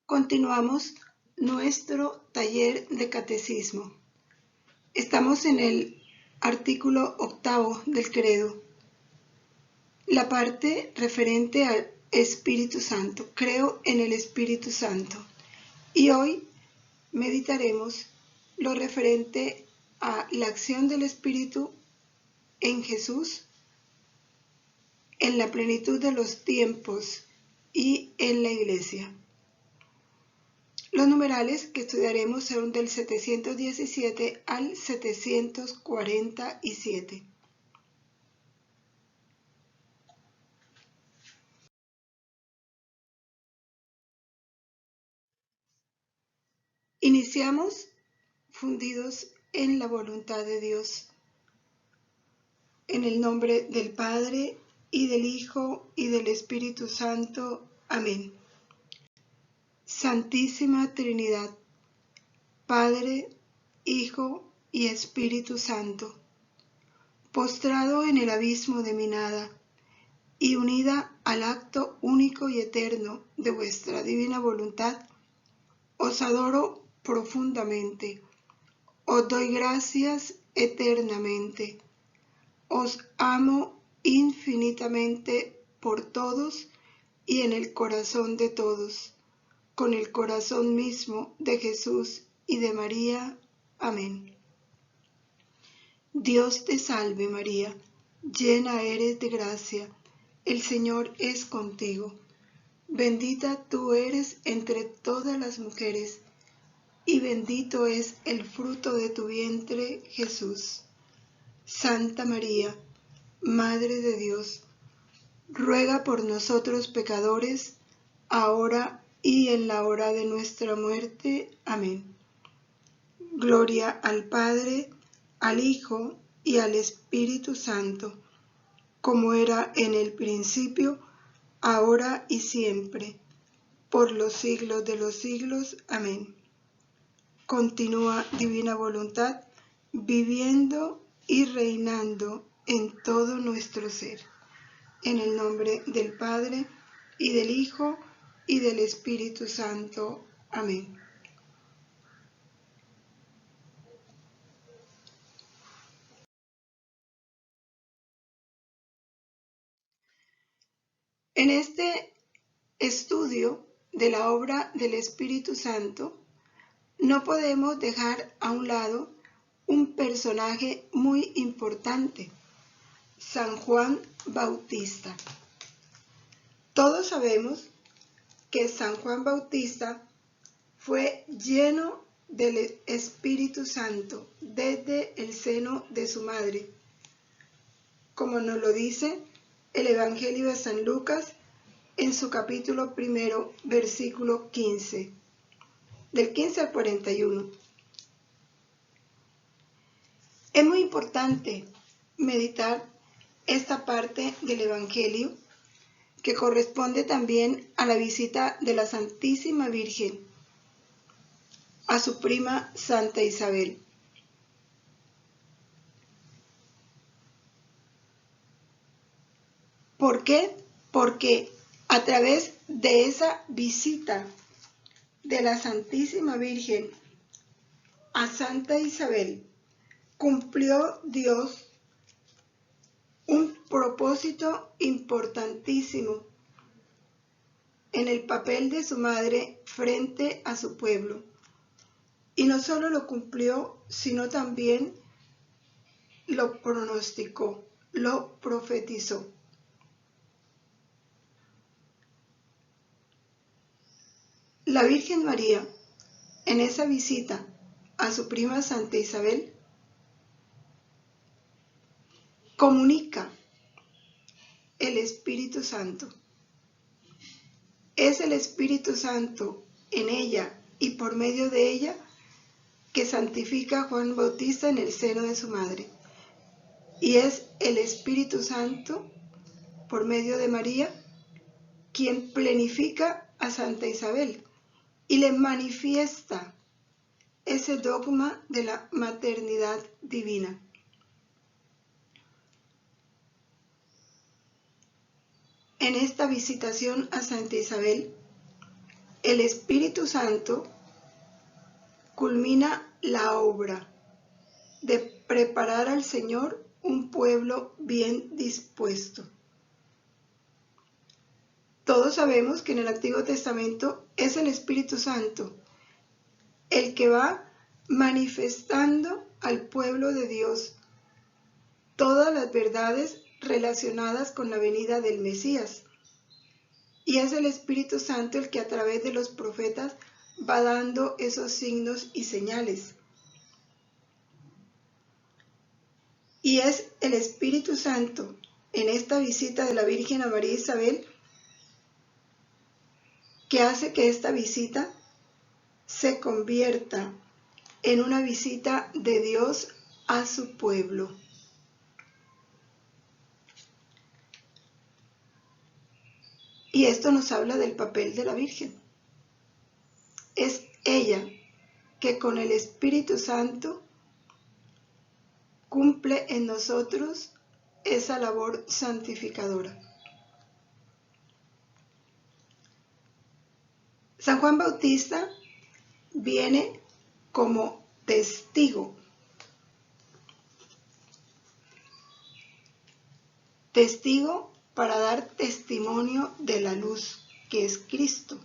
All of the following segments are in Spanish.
Continuamos nuestro taller de catecismo. Estamos en el artículo 8 del credo, la parte referente al Espíritu Santo. Creo en el Espíritu Santo. Y hoy meditaremos lo referente a la acción del Espíritu en Jesús, en la plenitud de los tiempos y en la Iglesia. Los numerales que estudiaremos son del 717 al 747. Iniciamos fundidos en la voluntad de Dios, en el nombre del Padre, y del Hijo, y del Espíritu Santo. Amén. Santísima Trinidad, Padre, Hijo y Espíritu Santo, postrado en el abismo de mi nada, y unida al acto único y eterno de vuestra divina voluntad, os adoro profundamente, os doy gracias eternamente, os amo infinitamente por todos y en el corazón de todos, con el corazón mismo de Jesús y de María. Amén. Dios te salve María, llena eres de gracia, el Señor es contigo. Bendita tú eres entre todas las mujeres, y bendito es el fruto de tu vientre, Jesús. Santa María, Madre de Dios, ruega por nosotros pecadores, ahora y en la hora de nuestra muerte. Amén. Gloria al Padre, al Hijo y al Espíritu Santo, como era en el principio, ahora y siempre, por los siglos de los siglos. Amén. Continúa divina voluntad, viviendo y reinando en todo nuestro ser. En el nombre del Padre, y del Hijo, y del Espíritu Santo. Amén. En este estudio de la obra del Espíritu Santo, no podemos dejar a un lado un personaje muy importante, San Juan Bautista. Todos sabemos que San Juan Bautista fue lleno del Espíritu Santo desde el seno de su madre, como nos lo dice el Evangelio de San Lucas en su capítulo 1, versículo 15, del 15 al 41. Es muy importante meditar esta parte del Evangelio, que corresponde también a la visita de la Santísima Virgen a su prima Santa Isabel. ¿Por qué? Porque a través de esa visita de la Santísima Virgen a Santa Isabel, cumplió Dios un propósito importantísimo en el papel de su madre frente a su pueblo. Y no solo lo cumplió, sino también lo pronosticó, lo profetizó. La Virgen María, en esa visita a su prima Santa Isabel, comunica el Espíritu Santo. Es el Espíritu Santo en ella y por medio de ella que santifica a Juan Bautista en el seno de su madre. Y es el Espíritu Santo, por medio de María, quien plenifica a Santa Isabel y le manifiesta ese dogma de la maternidad divina. En esta visitación a Santa Isabel, el Espíritu Santo culmina la obra de preparar al Señor un pueblo bien dispuesto. Todos sabemos que en el Antiguo Testamento es el Espíritu Santo el que va manifestando al pueblo de Dios todas las verdades relacionadas con la venida del Mesías. Y es el Espíritu Santo el que a través de los profetas va dando esos signos y señales. Y es el Espíritu Santo en esta visita de la Virgen a María Isabel que hace que esta visita se convierta en una visita de Dios a su pueblo. Y esto nos habla del papel de la Virgen. Es ella que con el Espíritu Santo cumple en nosotros esa labor santificadora. San Juan Bautista viene como testigo para dar testimonio de la luz que es Cristo.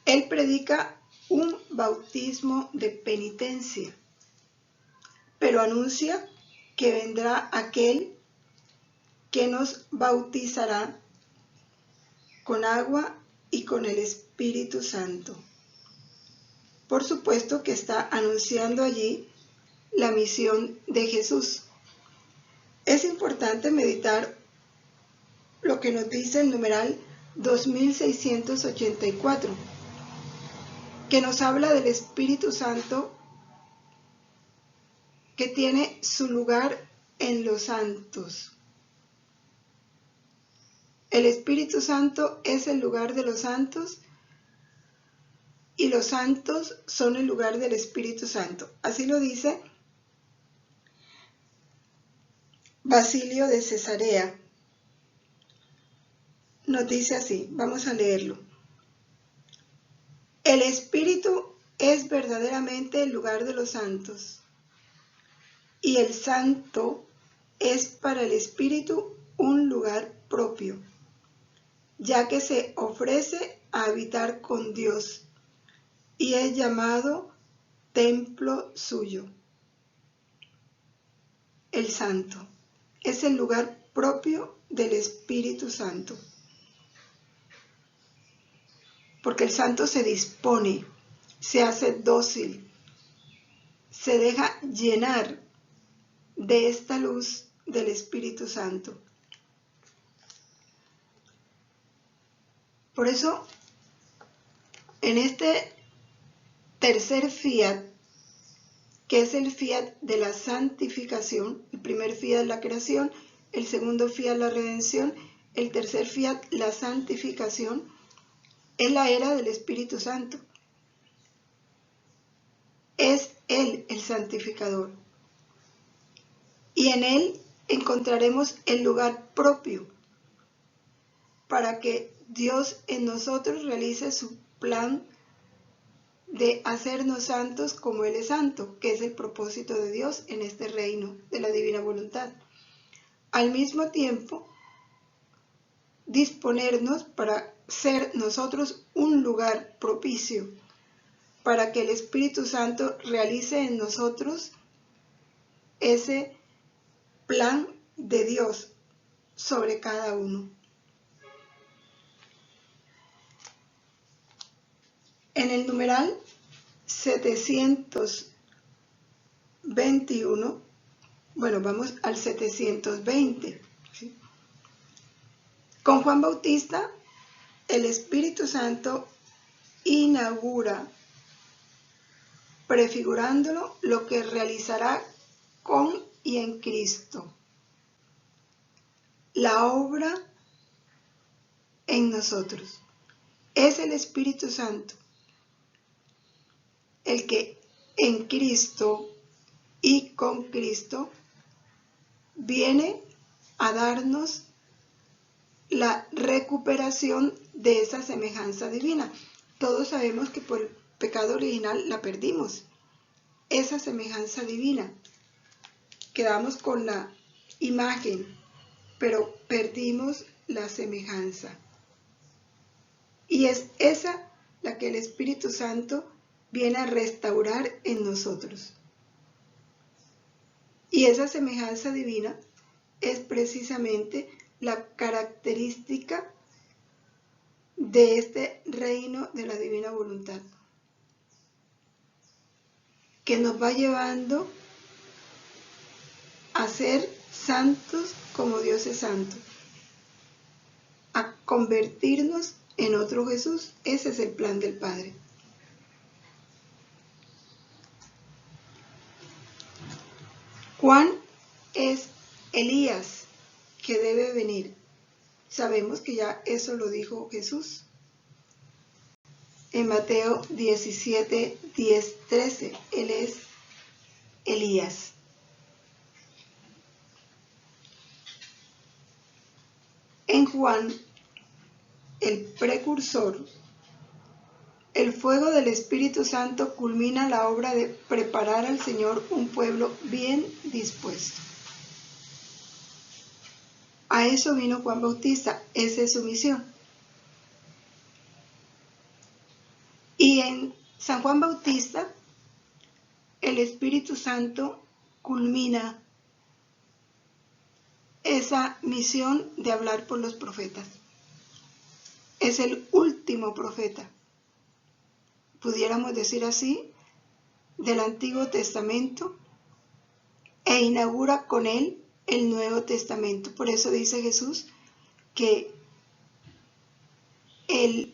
Él predica un bautismo de penitencia, pero anuncia que vendrá aquel que nos bautizará con agua y con el Espíritu Santo. Por supuesto que está anunciando allí la misión de Jesús. Es importante meditar lo que nos dice el numeral 2684, que nos habla del Espíritu Santo que tiene su lugar en los santos. El Espíritu Santo es el lugar de los santos y los santos son el lugar del Espíritu Santo. Así lo dice Basilio de Cesarea. Nos dice así, vamos a leerlo. El Espíritu es verdaderamente el lugar de los santos, y el santo es para el Espíritu un lugar propio, ya que se ofrece a habitar con Dios y es llamado templo suyo. El santo es el lugar propio del Espíritu Santo, porque el santo se dispone, se hace dócil, se deja llenar de esta luz del Espíritu Santo. Por eso, en este tercer fiat, que es el fiat de la santificación, el primer fiat la creación, el segundo fiat la redención, el tercer fiat la santificación, es la era del Espíritu Santo. Es Él el santificador. Y en Él encontraremos el lugar propio para que Dios en nosotros realice su plan de hacernos santos como Él es santo, que es el propósito de Dios en este reino de la divina voluntad. Al mismo tiempo, disponernos para ser nosotros un lugar propicio para que el Espíritu Santo realice en nosotros ese plan de Dios sobre cada uno. En el numeral 721, bueno, vamos al 720. ¿Sí? Con Juan Bautista, el Espíritu Santo inaugura, prefigurándolo lo que realizará con y en Cristo. La obra en nosotros. Es el Espíritu Santo el que en Cristo y con Cristo viene a darnos la recuperación de esa semejanza divina. Todos sabemos que por el pecado original la perdimos, esa semejanza divina. Quedamos con la imagen, pero perdimos la semejanza. Y es esa la que el Espíritu Santo viene a restaurar en nosotros. Y esa semejanza divina es precisamente la característica de este reino de la divina voluntad, que nos va llevando a ser santos como Dios es santo, a convertirnos en otro Jesús. Ese es el plan del Padre. Juan es Elías que debe venir. Sabemos que ya eso lo dijo Jesús en Mateo 17, 10, 13. Él es Elías. En Juan, el precursor, el fuego del Espíritu Santo culmina la obra de preparar al Señor un pueblo bien dispuesto. A eso vino Juan Bautista, esa es su misión. Y en San Juan Bautista, el Espíritu Santo culmina esa misión de hablar por los profetas. Es el último profeta, pudiéramos decir así, del Antiguo Testamento, e inaugura con él el Nuevo Testamento. Por eso dice Jesús que el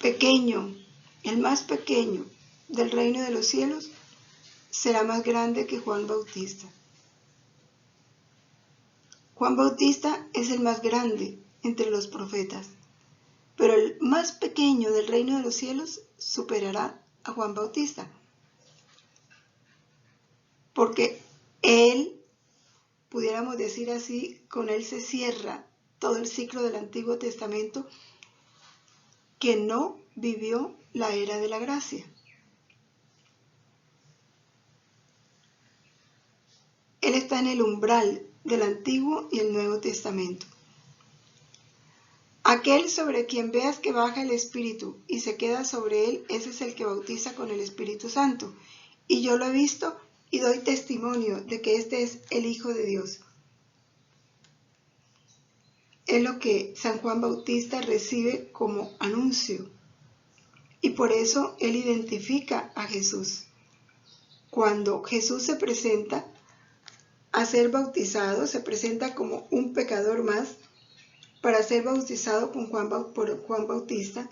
pequeño, el más pequeño del reino de los cielos será más grande que Juan Bautista. Juan Bautista es el más grande entre los profetas, pero el más pequeño del reino de los cielos superará a Juan Bautista, porque él, pudiéramos decir así, con él se cierra todo el ciclo del Antiguo Testamento que no vivió la era de la gracia. Él está en el umbral del Antiguo y el Nuevo Testamento. Aquel sobre quien veas que baja el Espíritu y se queda sobre él, ese es el que bautiza con el Espíritu Santo. Y yo lo he visto y doy testimonio de que este es el Hijo de Dios. Es lo que San Juan Bautista recibe como anuncio. Y por eso él identifica a Jesús. Cuando Jesús se presenta a ser bautizado, se presenta como un pecador más para ser bautizado por Juan Bautista,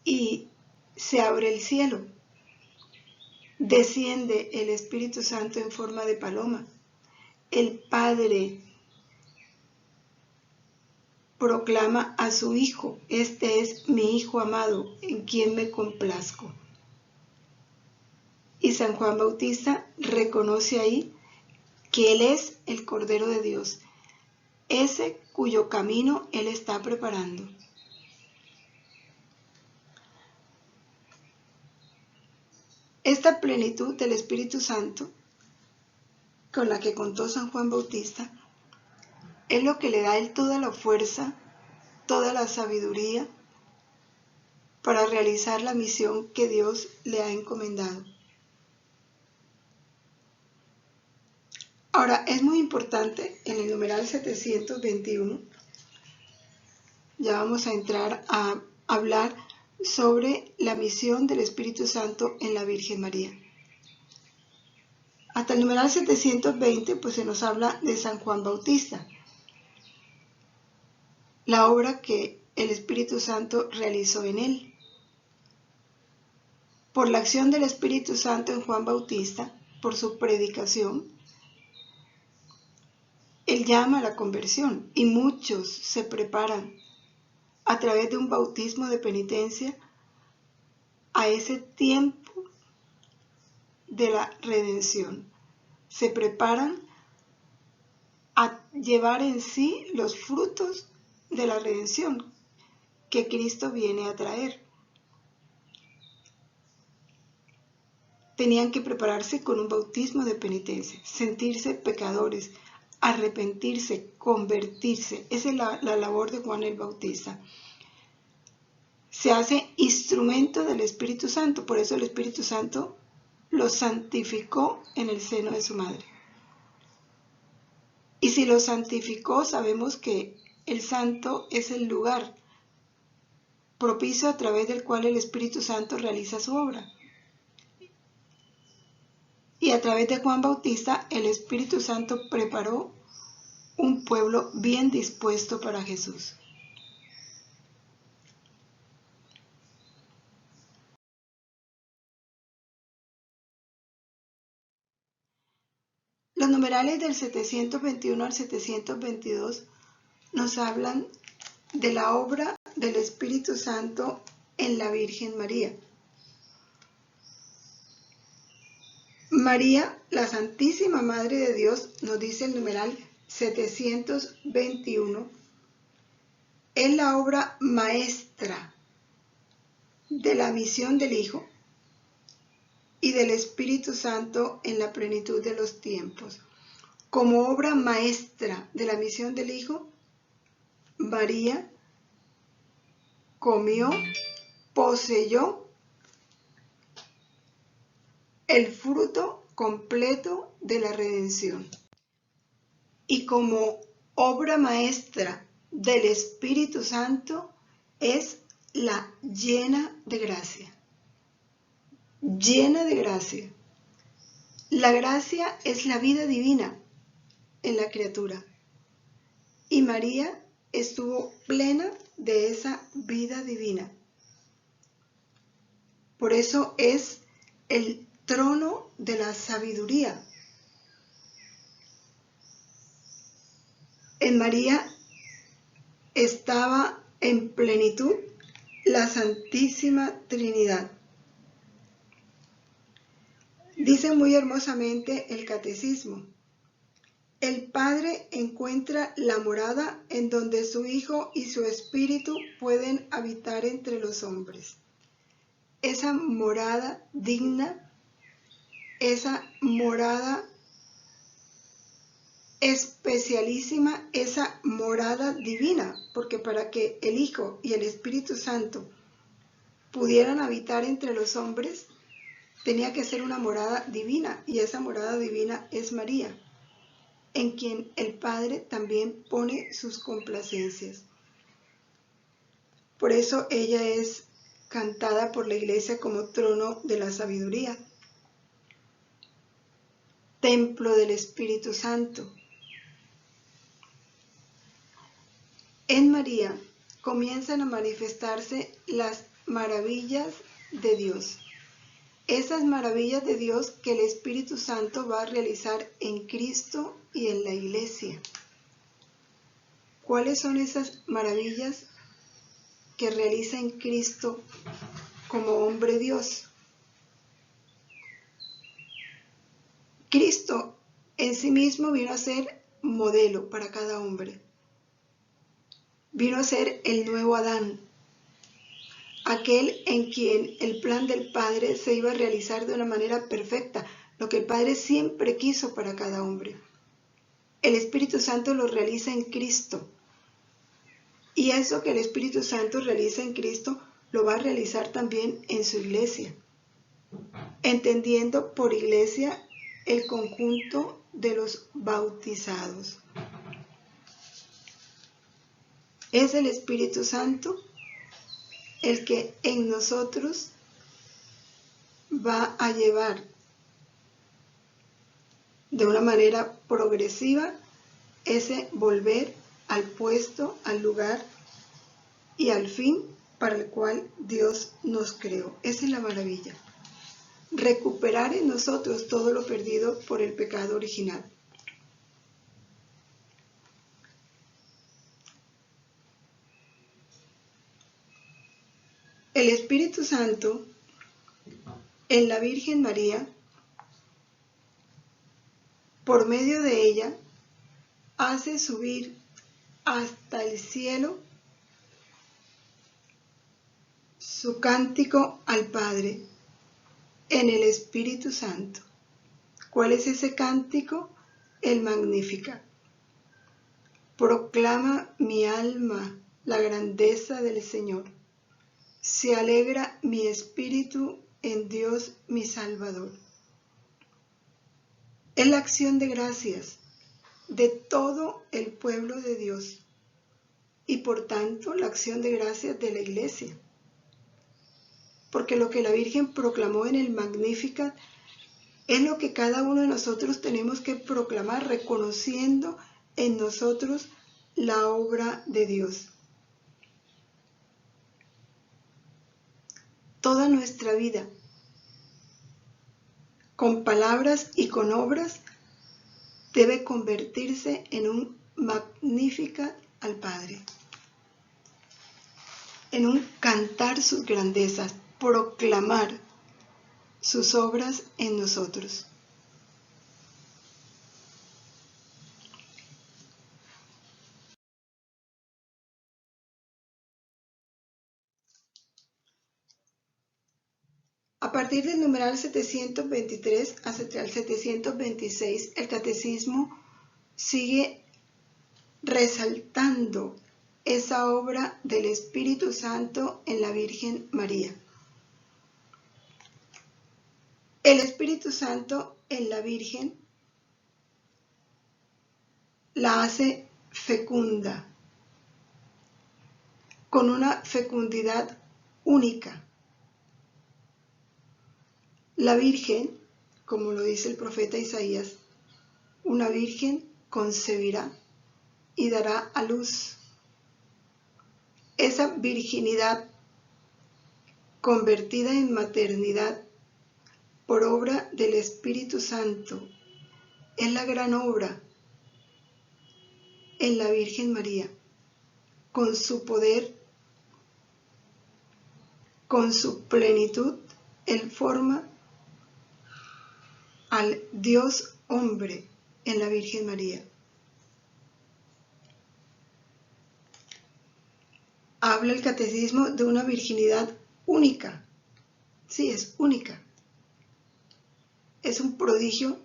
y se abre el cielo. Desciende el Espíritu Santo en forma de paloma. El Padre proclama a su Hijo: este es mi Hijo amado, en quien me complazco. Y San Juan Bautista reconoce ahí que Él es el Cordero de Dios, ese cuyo camino Él está preparando. Esta plenitud del Espíritu Santo con la que contó San Juan Bautista es lo que le da a él toda la fuerza, toda la sabiduría para realizar la misión que Dios le ha encomendado. Ahora, es muy importante en el numeral 721, ya vamos a entrar a hablar sobre la misión del Espíritu Santo en la Virgen María. Hasta el numeral 720, pues se nos habla de San Juan Bautista, la obra que el Espíritu Santo realizó en él. Por la acción del Espíritu Santo en Juan Bautista, por su predicación, él llama a la conversión y muchos se preparan a través de un bautismo de penitencia a ese tiempo de la redención. Se preparan a llevar en sí los frutos de la redención que Cristo viene a traer. Tenían que prepararse con un bautismo de penitencia, sentirse pecadores, arrepentirse, convertirse. Esa es la labor de Juan el Bautista. Se hace instrumento del Espíritu Santo, por eso el Espíritu Santo los santificó en el seno de su madre. Y si los santificó, sabemos que el santo es el lugar propicio a través del cual el Espíritu Santo realiza su obra. Y a través de Juan Bautista, el Espíritu Santo preparó un pueblo bien dispuesto para Jesús. Los numerales del 721 al 722 nos hablan de la obra del Espíritu Santo en la Virgen María. María, la Santísima Madre de Dios, nos dice el numeral 721, es la obra maestra de la misión del Hijo y del Espíritu Santo en la plenitud de los tiempos. Como obra maestra de la misión del Hijo, María comió, poseyó el fruto completo de la redención. Y como obra maestra del Espíritu Santo es la llena de gracia. Llena de gracia. La gracia es la vida divina en la criatura. Y María estuvo plena de esa vida divina. Por eso es el trono de la sabiduría. En María estaba en plenitud la Santísima Trinidad. Dice muy hermosamente el Catecismo: el Padre encuentra la morada en donde su Hijo y su Espíritu pueden habitar entre los hombres. Esa morada digna, esa morada especialísima, esa morada divina, porque para que el Hijo y el Espíritu Santo pudieran habitar entre los hombres, tenía que ser una morada divina, y esa morada divina es María, en quien el Padre también pone sus complacencias. Por eso ella es cantada por la Iglesia como trono de la sabiduría, templo del Espíritu Santo. En María comienzan a manifestarse las maravillas de Dios. Esas maravillas de Dios que el Espíritu Santo va a realizar en Cristo y en la Iglesia. ¿Cuáles son esas maravillas que realiza en Cristo como hombre Dios? Cristo en sí mismo vino a ser modelo para cada hombre. Vino a ser el nuevo Adán, aquel en quien el plan del Padre se iba a realizar de una manera perfecta, lo que el Padre siempre quiso para cada hombre. El Espíritu Santo lo realiza en Cristo. Y eso que el Espíritu Santo realiza en Cristo lo va a realizar también en su iglesia, entendiendo por iglesia el conjunto de los bautizados. Es el Espíritu Santo el que en nosotros va a llevar de una manera progresiva ese volver al puesto, al lugar y al fin para el cual Dios nos creó. Esa es la maravilla. Recuperar en nosotros todo lo perdido por el pecado original. El Espíritu Santo en la Virgen María, por medio de ella, hace subir hasta el cielo su cántico al Padre en el Espíritu Santo. ¿Cuál es ese cántico? El Magnificat. Proclama mi alma la grandeza del Señor. Se alegra mi espíritu en Dios mi Salvador. Es la acción de gracias de todo el pueblo de Dios y por tanto la acción de gracias de la Iglesia. Porque lo que la Virgen proclamó en el Magnificat es lo que cada uno de nosotros tenemos que proclamar, reconociendo en nosotros la obra de Dios. Toda nuestra vida, con palabras y con obras, debe convertirse en un Magnificat al Padre, en un cantar sus grandezas, proclamar sus obras en nosotros. A partir del numeral 723 hasta el 726, el Catecismo sigue resaltando esa obra del Espíritu Santo en la Virgen María. El Espíritu Santo en la Virgen la hace fecunda, con una fecundidad única. La Virgen, como lo dice el profeta Isaías, una virgen concebirá y dará a luz. Esa virginidad convertida en maternidad por obra del Espíritu Santo es la gran obra en la Virgen María, con su poder, con su plenitud. Él forma al Dios hombre en la Virgen María. Habla el Catecismo de una virginidad única. Sí, es única. Es un prodigio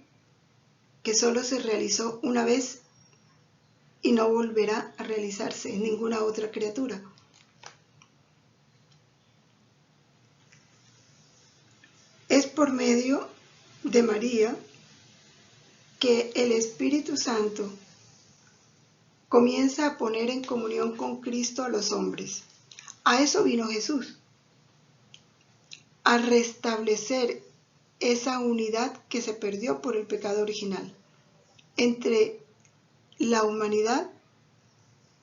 que solo se realizó una vez y no volverá a realizarse en ninguna otra criatura. Es por medio de María que el Espíritu Santo comienza a poner en comunión con Cristo a los hombres. A eso vino Jesús, a restablecer esa unidad que se perdió por el pecado original entre la humanidad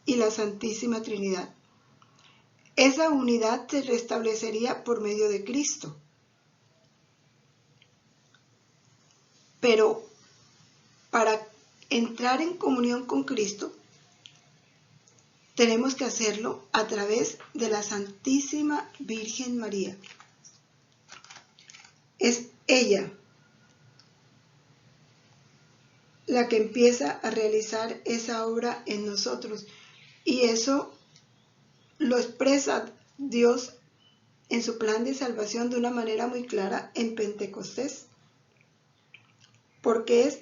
y la Santísima Trinidad. Esa unidad se restablecería por medio de Cristo. Pero para entrar en comunión con Cristo, tenemos que hacerlo a través de la Santísima Virgen María. Es ella la que empieza a realizar esa obra en nosotros. Y eso lo expresa Dios en su plan de salvación de una manera muy clara en Pentecostés. Porque es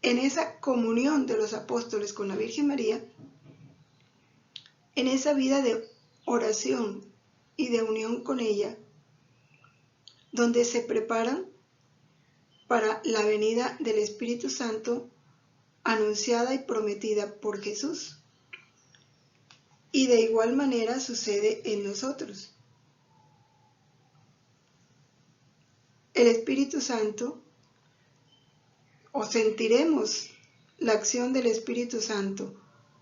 en esa comunión de los apóstoles con la Virgen María, en esa vida de oración y de unión con ella, donde se preparan para la venida del Espíritu Santo anunciada y prometida por Jesús. Y de igual manera sucede en nosotros. El Espíritu Santo, o sentiremos la acción del Espíritu Santo.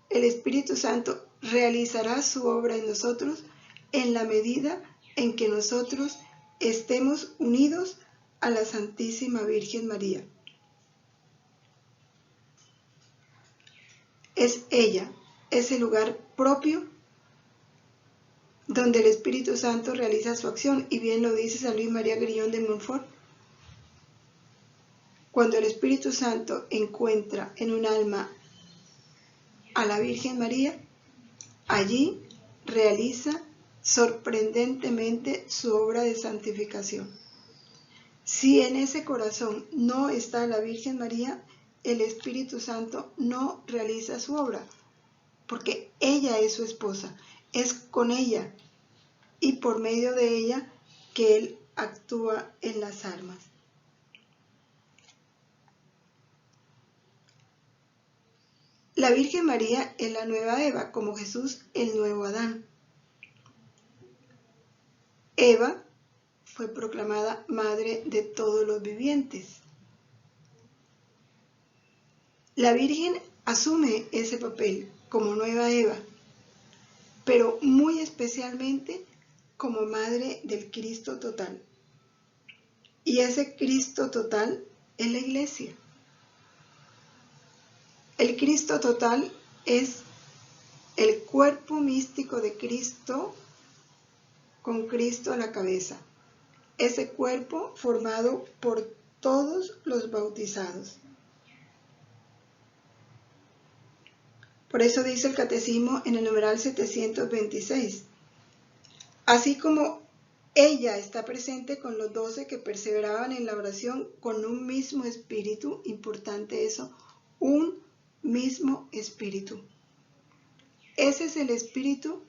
El Espíritu Santo realizará su obra en nosotros en la medida en que nosotros estemos unidos a la Santísima Virgen María. Es ella, ese lugar propio donde el Espíritu Santo realiza su acción, y bien lo dice San Luis María Grignion de Montfort. Cuando el Espíritu Santo encuentra en un alma a la Virgen María, allí realiza sorprendentemente su obra de santificación. Si en ese corazón no está la Virgen María, el Espíritu Santo no realiza su obra, porque ella es su esposa, es con ella y por medio de ella que Él actúa en las almas. La Virgen María es la nueva Eva, como Jesús el nuevo Adán. Eva fue proclamada madre de todos los vivientes. La Virgen asume ese papel como nueva Eva, pero muy especialmente como madre del Cristo total. Y ese Cristo total es la Iglesia. El Cristo total es el cuerpo místico de Cristo con Cristo a la cabeza. Ese cuerpo formado por todos los bautizados. Por eso dice el Catecismo en el numeral 726. Así como ella está presente con los 12 que perseveraban en la oración con un mismo espíritu, importante eso, un mismo espíritu. Ese es el espíritu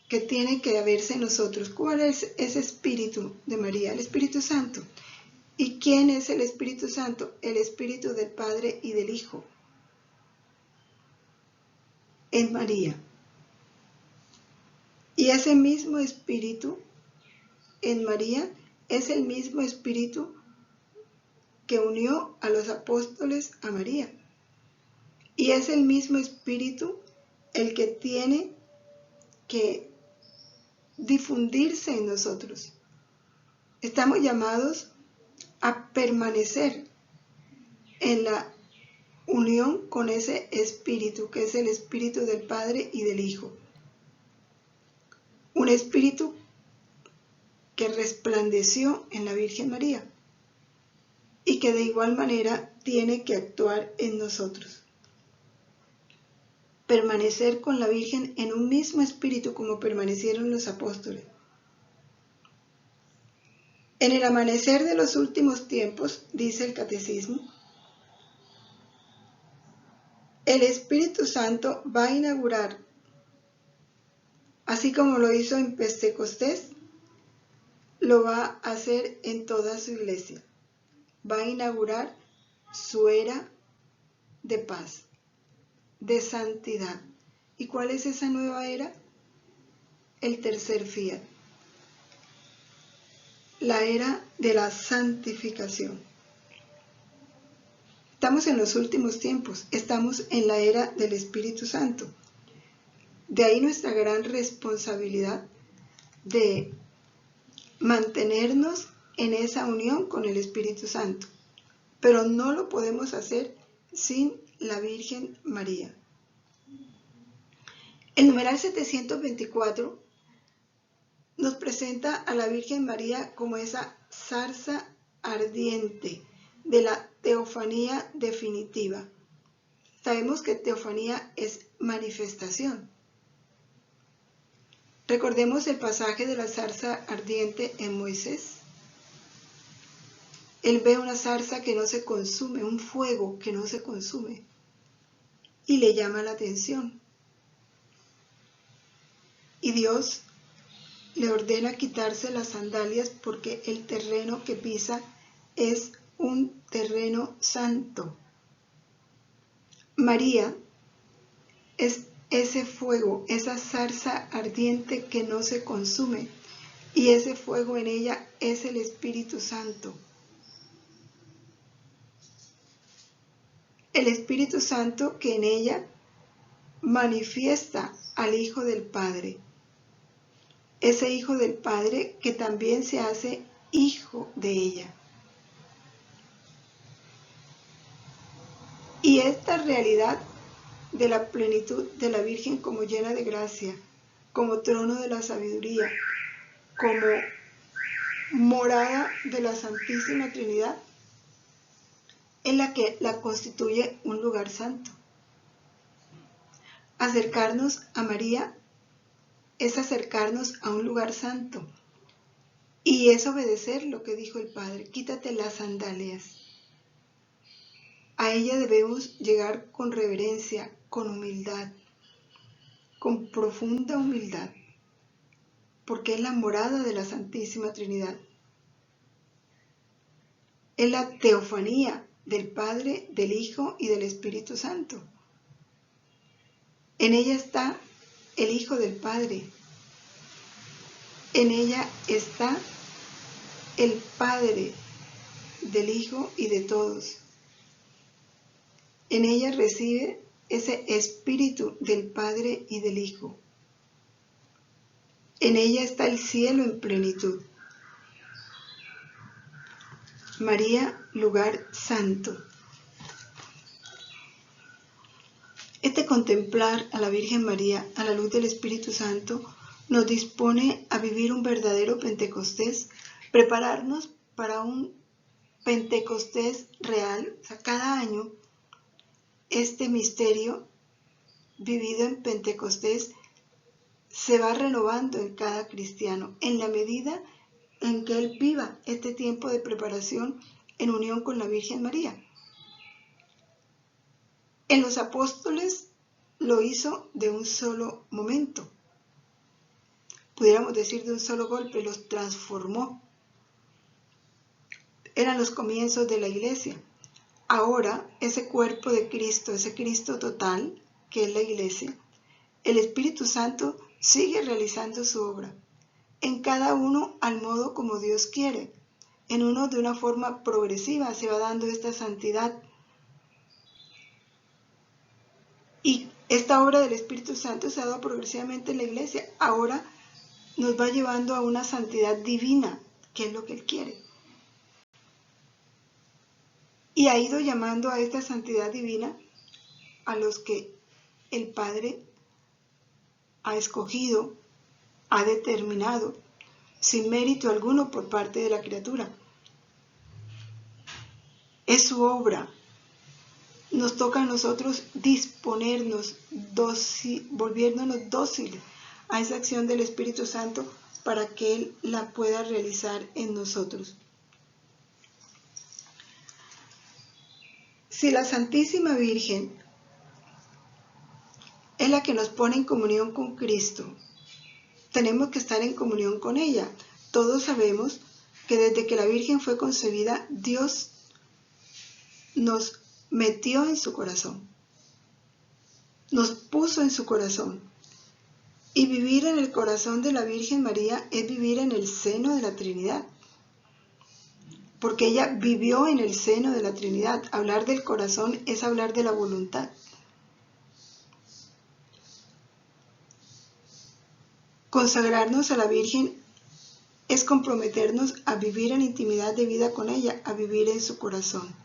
que tiene que haberse en nosotros. ¿Cuál es ese espíritu de María? El Espíritu Santo. ¿Y quién es el Espíritu Santo? El Espíritu del Padre y del Hijo. En María. Y ese mismo espíritu en María es el mismo espíritu que unió a los apóstoles a María. Y es el mismo espíritu el que tiene que difundirse en nosotros. Estamos llamados a permanecer en la unión con ese espíritu, que es el espíritu del Padre y del Hijo. Un espíritu que resplandeció en la Virgen María y que de igual manera tiene que actuar en nosotros. Permanecer con la Virgen en un mismo espíritu como permanecieron los apóstoles. En el amanecer de los últimos tiempos, dice el Catecismo, el Espíritu Santo va a inaugurar, así como lo hizo en Pentecostés, lo va a hacer en toda su iglesia. Va a inaugurar su era de paz, de santidad. ¿Y cuál es esa nueva era? El tercer fiat. La era de la santificación. Estamos en los últimos tiempos, estamos en la era del Espíritu Santo. De ahí nuestra gran responsabilidad de mantenernos en esa unión con el Espíritu Santo. Pero no lo podemos hacer sin la Virgen María. El numeral 724 nos presenta a la Virgen María como esa zarza ardiente de la teofanía definitiva. Sabemos que teofanía es manifestación. Recordemos el pasaje de la zarza ardiente en Moisés. Él ve una zarza que no se consume, un fuego que no se consume, y le llama la atención. Y Dios le ordena quitarse las sandalias porque el terreno que pisa es un terreno santo. María es ese fuego, esa zarza ardiente que no se consume, y ese fuego en ella es el Espíritu Santo. El Espíritu Santo que en ella manifiesta al Hijo del Padre. Ese Hijo del Padre que también se hace hijo de ella. Y esta realidad de la plenitud de la Virgen como llena de gracia, como trono de la sabiduría, como morada de la Santísima Trinidad, en la que la constituye un lugar santo. Acercarnos a María es acercarnos a un lugar santo y es obedecer lo que dijo el Padre: quítate las sandalias. A ella debemos llegar con reverencia, con humildad, con profunda humildad, porque es la morada de la Santísima Trinidad. Es la teofanía del Padre, del Hijo y del Espíritu Santo. En ella está el Hijo del Padre. En ella está el Padre del Hijo y de todos. En ella recibe ese Espíritu del Padre y del Hijo. En ella está el cielo en plenitud. María, lugar santo. Este contemplar a la Virgen María a la luz del Espíritu Santo nos dispone a vivir un verdadero Pentecostés, prepararnos para un Pentecostés real. O sea, cada año este misterio vivido en Pentecostés se va renovando en cada cristiano en la medida en que él viva este tiempo de preparación en unión con la Virgen María. En los apóstoles lo hizo de un solo momento, pudiéramos decir de un solo golpe, los transformó. Eran los comienzos de la iglesia. Ahora ese cuerpo de Cristo, ese Cristo total que es la iglesia, el Espíritu Santo sigue realizando su obra, en cada uno al modo como Dios quiere. En uno de una forma progresiva se va dando esta santidad. Y esta obra del Espíritu Santo se ha dado progresivamente en la iglesia. Ahora nos va llevando a una santidad divina, que es lo que Él quiere. Y ha ido llamando a esta santidad divina a los que el Padre ha escogido, ha determinado, sin mérito alguno por parte de la criatura. Es su obra. Nos toca a nosotros disponernos, volviéndonos dóciles a esa acción del Espíritu Santo para que Él la pueda realizar en nosotros. Si la Santísima Virgen es la que nos pone en comunión con Cristo, tenemos que estar en comunión con ella. Todos sabemos que desde que la Virgen fue concebida, Dios nos metió en su corazón, nos puso en su corazón. Y vivir en el corazón de la Virgen María es vivir en el seno de la Trinidad, porque ella vivió en el seno de la Trinidad. Hablar del corazón es hablar de la voluntad. Consagrarnos a la Virgen es comprometernos a vivir en intimidad de vida con ella, a vivir en su corazón.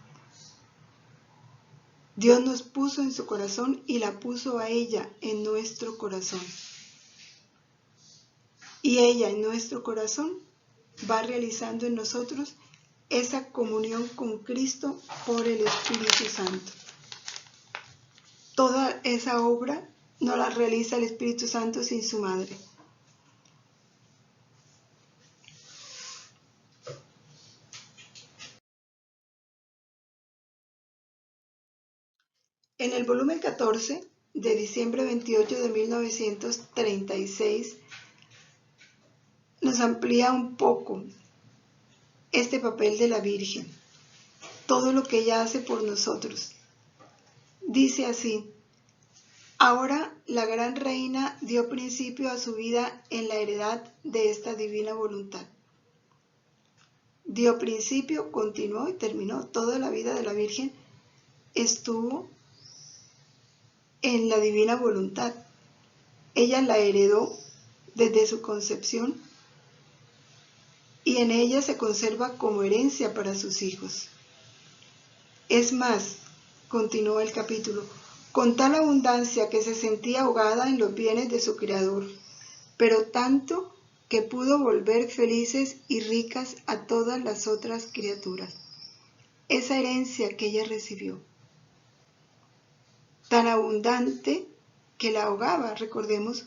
Dios nos puso en su corazón y la puso a ella en nuestro corazón. Y ella en nuestro corazón va realizando en nosotros esa comunión con Cristo por el Espíritu Santo. Toda esa obra no la realiza el Espíritu Santo sin su madre. En el volumen 14 de diciembre 28 de 1936 nos amplía un poco este papel de la Virgen, todo lo que ella hace por nosotros. Dice así: ahora la gran reina dio principio a su vida en la heredad de esta divina voluntad. Dio principio, continuó y terminó. Toda la vida de la Virgen estuvo en la divina voluntad. Ella la heredó desde su concepción y en ella se conserva como herencia para sus hijos. Es más, continúa el capítulo, con tal abundancia que se sentía ahogada en los bienes de su Creador, pero tanto que pudo volver felices y ricas a todas las otras criaturas. esa herencia que ella recibió, tan abundante que la ahogaba. Recordemos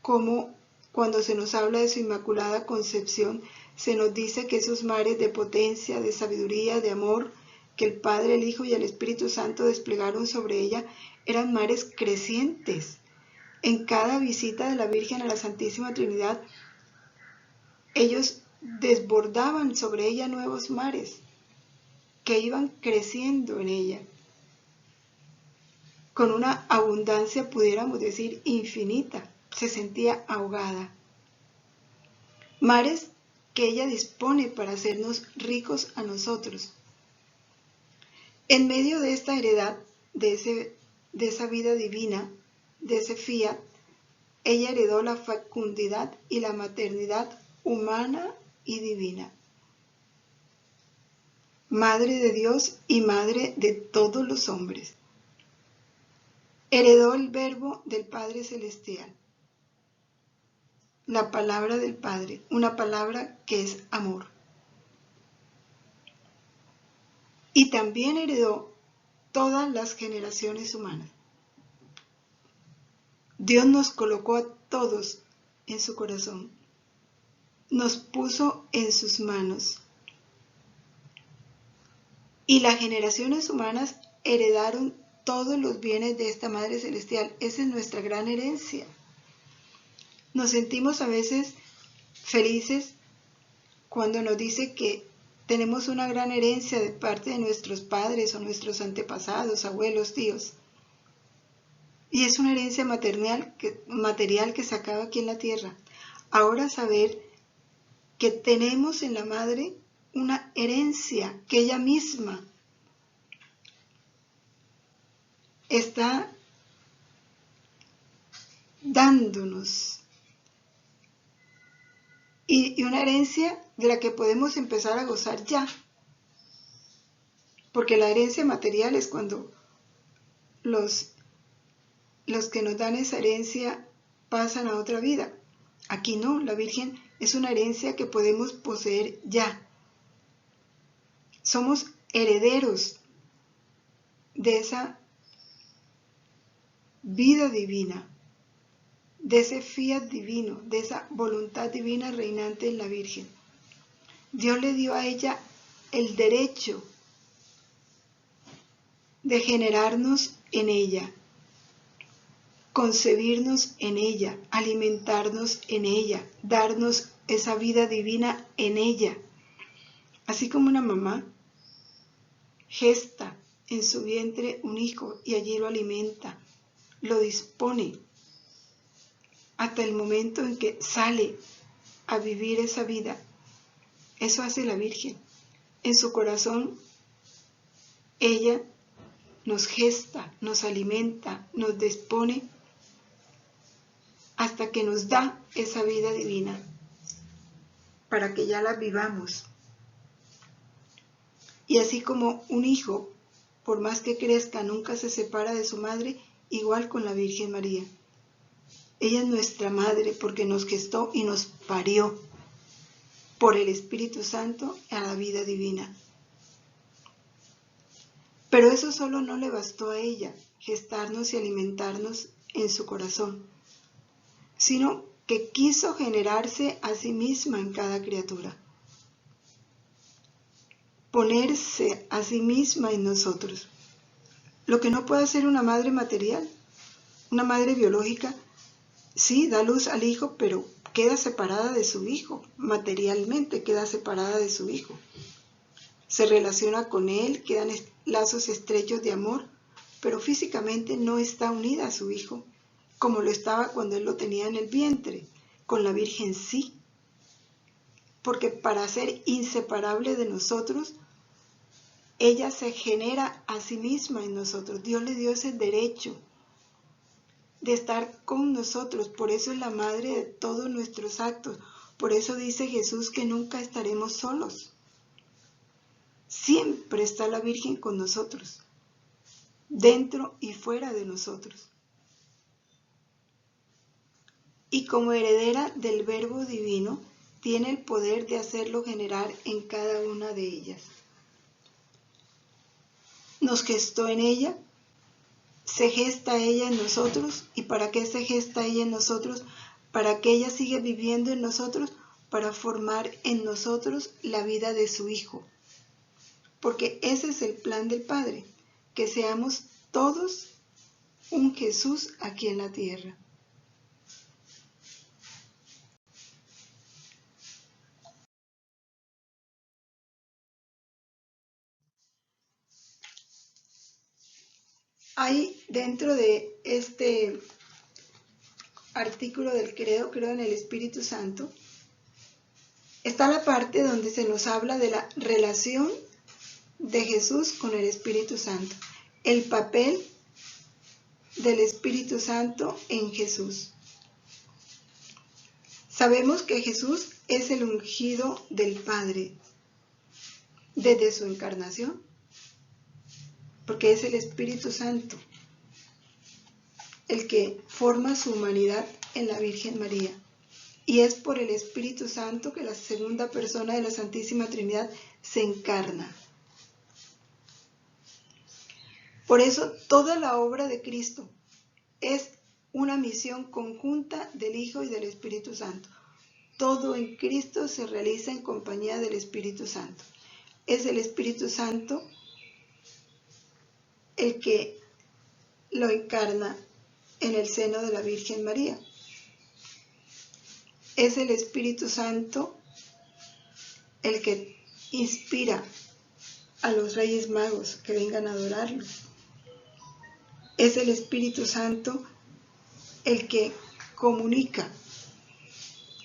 cómo cuando se nos habla de su inmaculada concepción, se nos dice que esos mares de potencia, de sabiduría, de amor, que el Padre, el Hijo y el Espíritu Santo desplegaron sobre ella, eran mares crecientes. En cada visita de la Virgen a la Santísima Trinidad, ellos desbordaban sobre ella nuevos mares que iban creciendo en ella, con una abundancia, pudiéramos decir, infinita. Se sentía ahogada. Mares que ella dispone para hacernos ricos a nosotros. En medio de esta heredad, de esa vida divina, de ese fiat, ella heredó la fecundidad y la maternidad humana y divina. Madre de Dios y madre de todos los hombres. Heredó el verbo del Padre Celestial, la palabra del Padre, una palabra que es amor. Y también heredó todas las generaciones humanas. Dios nos colocó a todos en su corazón, nos puso en sus manos. Y las generaciones humanas heredaron todos los bienes de esta Madre Celestial. Esa es nuestra gran herencia. Nos sentimos a veces felices cuando nos dice que tenemos una gran herencia de parte de nuestros padres o nuestros antepasados, abuelos, tíos. Y es una herencia material que se acaba aquí en la tierra. Ahora saber que tenemos en la Madre una herencia que ella misma está dándonos. Y una herencia de la que podemos empezar a gozar ya. Porque la herencia material es cuando los que nos dan esa herencia pasan a otra vida. Aquí no, la Virgen es una herencia que podemos poseer ya. Somos herederos de esa vida divina, de ese fiat divino, de esa voluntad divina reinante en la Virgen. Dios le dio a ella el derecho de generarnos en ella, concebirnos en ella, alimentarnos en ella, darnos esa vida divina en ella. Así como una mamá gesta en su vientre un hijo y allí lo alimenta, lo dispone hasta el momento en que sale a vivir esa vida. Eso hace la Virgen. En su corazón, ella nos gesta, nos alimenta, nos dispone hasta que nos da esa vida divina para que ya la vivamos. Y así como un hijo, por más que crezca, nunca se separa de su madre, igual con la Virgen María. Ella es nuestra madre porque nos gestó y nos parió por el Espíritu Santo a la vida divina. Pero eso solo no le bastó a ella, gestarnos y alimentarnos en su corazón, sino que quiso generarse a sí misma en cada criatura, ponerse a sí misma en nosotros, lo que no puede hacer una madre material. Una madre biológica sí da luz al hijo, pero queda separada de su hijo, materialmente queda separada de su hijo. Se relaciona con él, quedan lazos estrechos de amor, pero físicamente no está unida a su hijo, como lo estaba cuando él lo tenía en el vientre. Con la Virgen sí, porque para ser inseparable de nosotros, ella se genera a sí misma en nosotros. Dios le dio ese derecho de estar con nosotros. Por eso es la madre de todos nuestros actos. Por eso dice Jesús que nunca estaremos solos. Siempre está la Virgen con nosotros, dentro y fuera de nosotros. Y como heredera del Verbo Divino, tiene el poder de hacerlo generar en cada una de ellas. nos gestó en ella, se gesta ella en nosotros. ¿Y para qué se gesta ella en nosotros? Para que ella siga viviendo en nosotros, para formar en nosotros la vida de su Hijo. Porque ese es el plan del Padre, que seamos todos un Jesús aquí en la tierra. Hay dentro de este artículo del credo, creo en el Espíritu Santo, está la parte donde se nos habla de la relación de Jesús con el Espíritu Santo, el papel del Espíritu Santo en Jesús. Sabemos que Jesús es el ungido del Padre desde su encarnación, porque es el Espíritu Santo el que forma su humanidad en la Virgen María. Y es por el Espíritu Santo que la segunda persona de la Santísima Trinidad se encarna. Por eso toda la obra de Cristo es una misión conjunta del Hijo y del Espíritu Santo. Todo en Cristo se realiza en compañía del Espíritu Santo. Es el Espíritu Santo el que lo encarna en el seno de la Virgen María. Es el Espíritu Santo el que inspira a los Reyes Magos que vengan a adorarlo. Es el Espíritu Santo el que comunica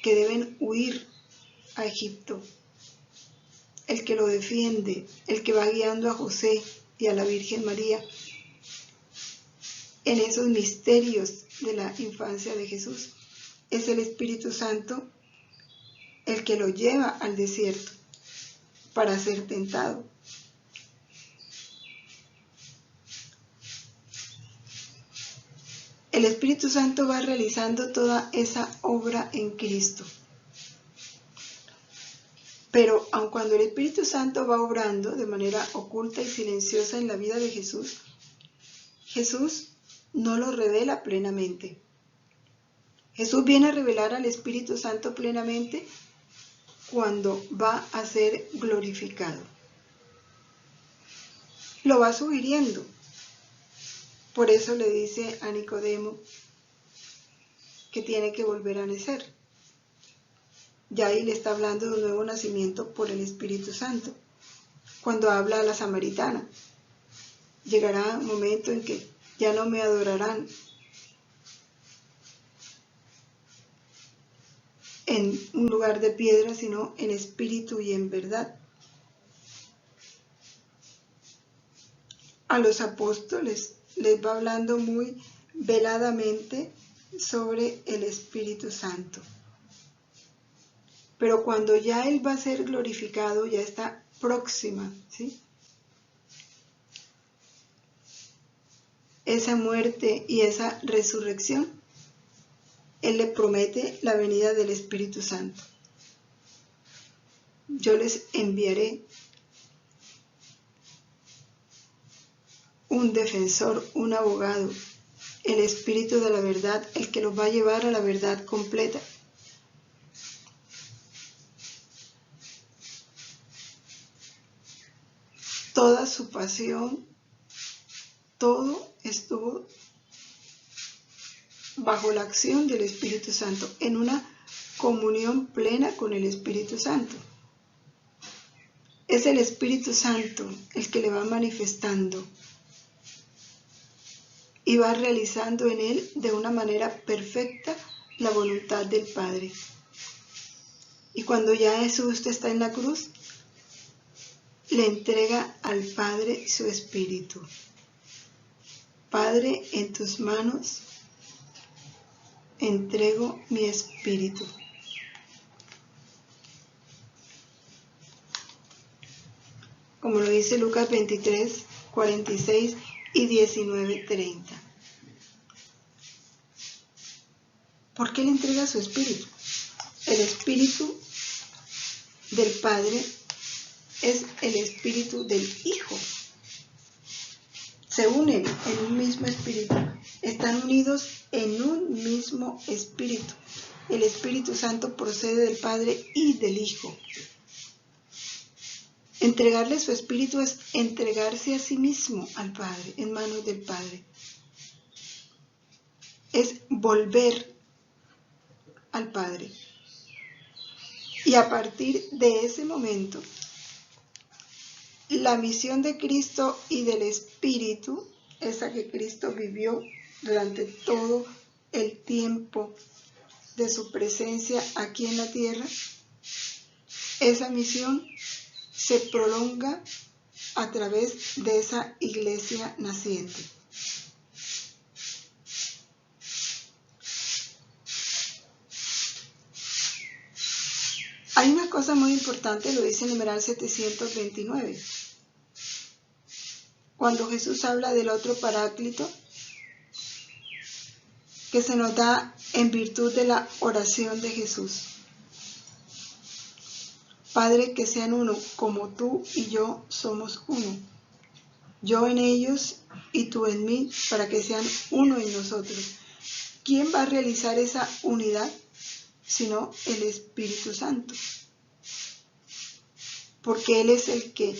que deben huir a Egipto, el que lo defiende, el que va guiando a José y a la Virgen María en esos misterios de la infancia de Jesús. Es el Espíritu Santo el que lo lleva al desierto para ser tentado. El Espíritu Santo va realizando toda esa obra en Cristo. Pero aun cuando el Espíritu Santo va obrando de manera oculta y silenciosa en la vida de Jesús, Jesús no lo revela plenamente. Jesús viene a revelar al Espíritu Santo plenamente cuando va a ser glorificado. Lo va sugiriendo. Por eso le dice a Nicodemo que tiene que volver a nacer. Ya ahí le está hablando de un nuevo nacimiento por el Espíritu Santo. Cuando habla a la samaritana, llegará un momento en que ya no me adorarán en un lugar de piedra, sino en espíritu y en verdad. A los apóstoles les va hablando muy veladamente sobre el Espíritu Santo. Pero cuando ya Él va a ser glorificado, ya está próxima, ¿sí? Esa muerte y esa resurrección, Él le promete la venida del Espíritu Santo. Yo les enviaré un defensor, un abogado, el Espíritu de la verdad, el que los va a llevar a la verdad completa. Toda su pasión, todo estuvo bajo la acción del Espíritu Santo, en una comunión plena con el Espíritu Santo. Es el Espíritu Santo el que le va manifestando y va realizando en él de una manera perfecta la voluntad del Padre. Y cuando ya Jesús está en la cruz, le entrega al Padre su Espíritu. Padre, en tus manos entrego mi espíritu. Como lo dice Lucas 23, 46 y 19, 30. ¿Por qué le entrega su espíritu? El espíritu del Padre es el espíritu del Hijo. se unen en un mismo espíritu, están unidos en un mismo espíritu. El Espíritu Santo procede del Padre y del Hijo. Entregarle su espíritu es entregarse a sí mismo al Padre, en manos del Padre. Es volver al Padre. Y a partir de ese momento, la misión de Cristo y del Espíritu, esa que Cristo vivió durante todo el tiempo de su presencia aquí en la tierra, esa misión se prolonga a través de esa iglesia naciente. Hay una cosa muy importante, lo dice el numeral 729. Cuando Jesús habla del otro Paráclito, que se nos da en virtud de la oración de Jesús. Padre, que sean uno, como tú y yo somos uno. Yo en ellos y tú en mí, para que sean uno en nosotros. ¿Quién va a realizar esa unidad? Sino el Espíritu Santo. Porque Él es el que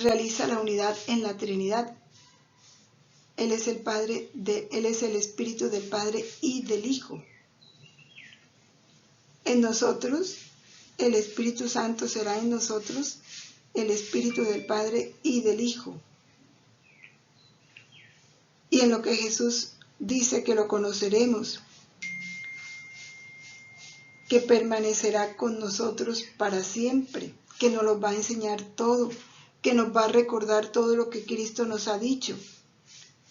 realiza la unidad en la Trinidad. Él es Él es el Espíritu del Padre y del Hijo. En nosotros, el Espíritu Santo será en nosotros el Espíritu del Padre y del Hijo. Y en lo que Jesús dice que lo conoceremos, que permanecerá con nosotros para siempre, que nos lo va a enseñar todo, que nos va a recordar todo lo que Cristo nos ha dicho,